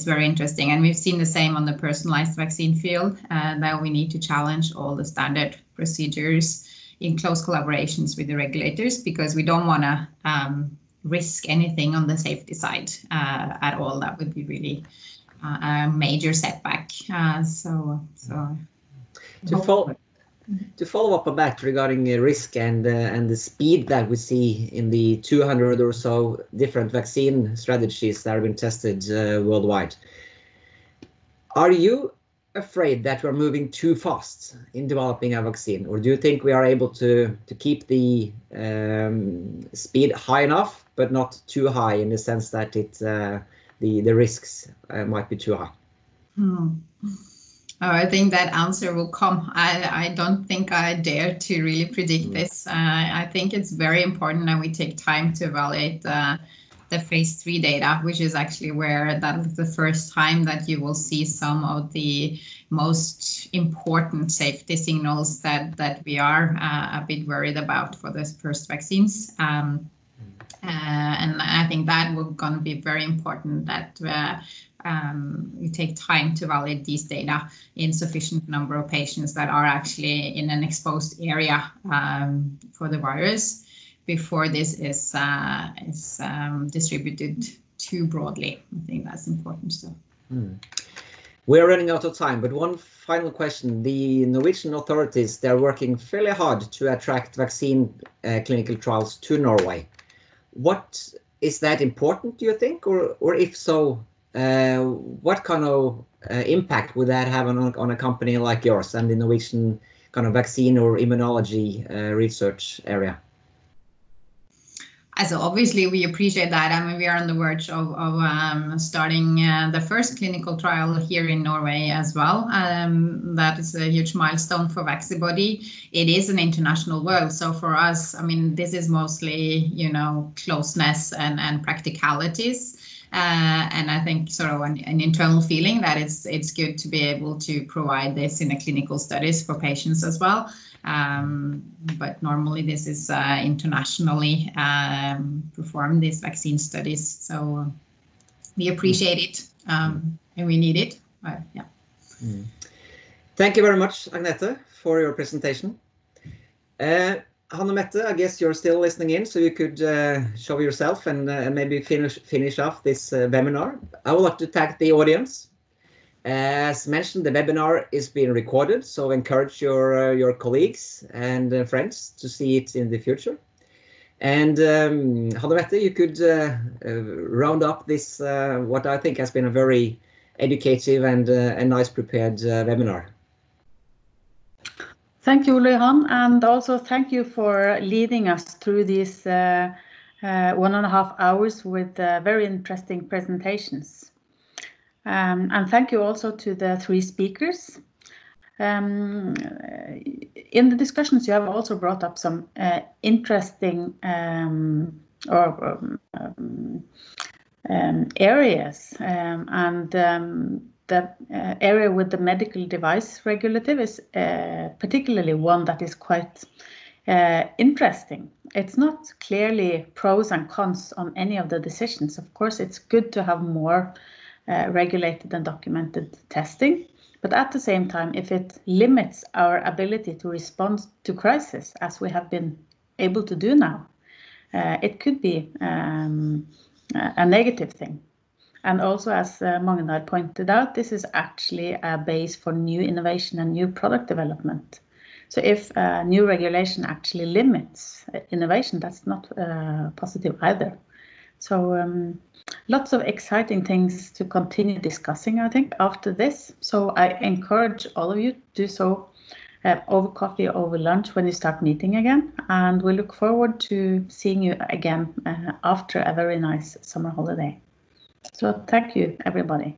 very interesting, and we've seen the same on the personalized vaccine field, that we need to challenge all the standard procedures in close collaborations with the regulators, because we don't want to risk anything on the safety side at all. That would be really a major setback. To follow up on that regarding risk and the speed that we see in the 200 or so different vaccine strategies that have been tested worldwide, are you afraid that we're moving too fast in developing a vaccine, or do you think we are able to keep the speed high enough but not too high, in the sense that the risks might be too high? I think that answer will come. I don't think I dare to really predict this. I think it's very important that we take time to evaluate the phase 3 data, which is actually where that's the first time that you will see some of the most important safety signals that we are a bit worried about for the first vaccines. And I think that will going to be very important, that we take time to validate these data in sufficient number of patients that are actually in an exposed area for the virus, before this is distributed too broadly. I think that's important still. We're running out of time, but one final question. The Norwegian authorities, they're working fairly hard to attract vaccine clinical trials to Norway. What is that important, do you think? Or if so, what kind of impact would that have on a company like yours and the Norwegian kind of vaccine or immunology research area? So obviously we appreciate that. I mean, we are on the verge of starting the first clinical trial here in Norway as well. That is a huge milestone for Vaccibody. It is an international world, so for us, I mean, this is mostly, you know, closeness and practicalities. And I think sort of an internal feeling that it's good to be able to provide this in a clinical studies for patients as well. But normally this is internationally performed, these vaccine studies. So we appreciate it and we need it. Yeah. Thank you very much, Agnete, for your presentation. Hanne Mette, I guess you're still listening in, so you could show yourself and maybe finish off this webinar. I would like to thank the audience. As mentioned, the webinar is being recorded, so encourage your colleagues and friends to see it in the future. And Hanne Mette, you could round up this, what I think has been a very educative and a nice prepared webinar. Thank you, Johan, and also thank you for leading us through these 1.5 hours with very interesting presentations. And thank you also to the 3 speakers. In the discussions, you have also brought up some interesting areas, and the area with the medical device regulative is particularly one that is quite interesting. It's not clearly pros and cons on any of the decisions. Of course, it's good to have more regulated and documented testing, but at the same time, if it limits our ability to respond to crisis, as we have been able to do now, it could be a negative thing. And also, as Magnar pointed out, this is actually a base for new innovation and new product development. So if new regulation actually limits innovation, that's not positive either. So lots of exciting things to continue discussing, I think, after this. So I encourage all of you to do so over coffee, over lunch when you start meeting again. And we look forward to seeing you again after a very nice summer holiday. So thank you, everybody.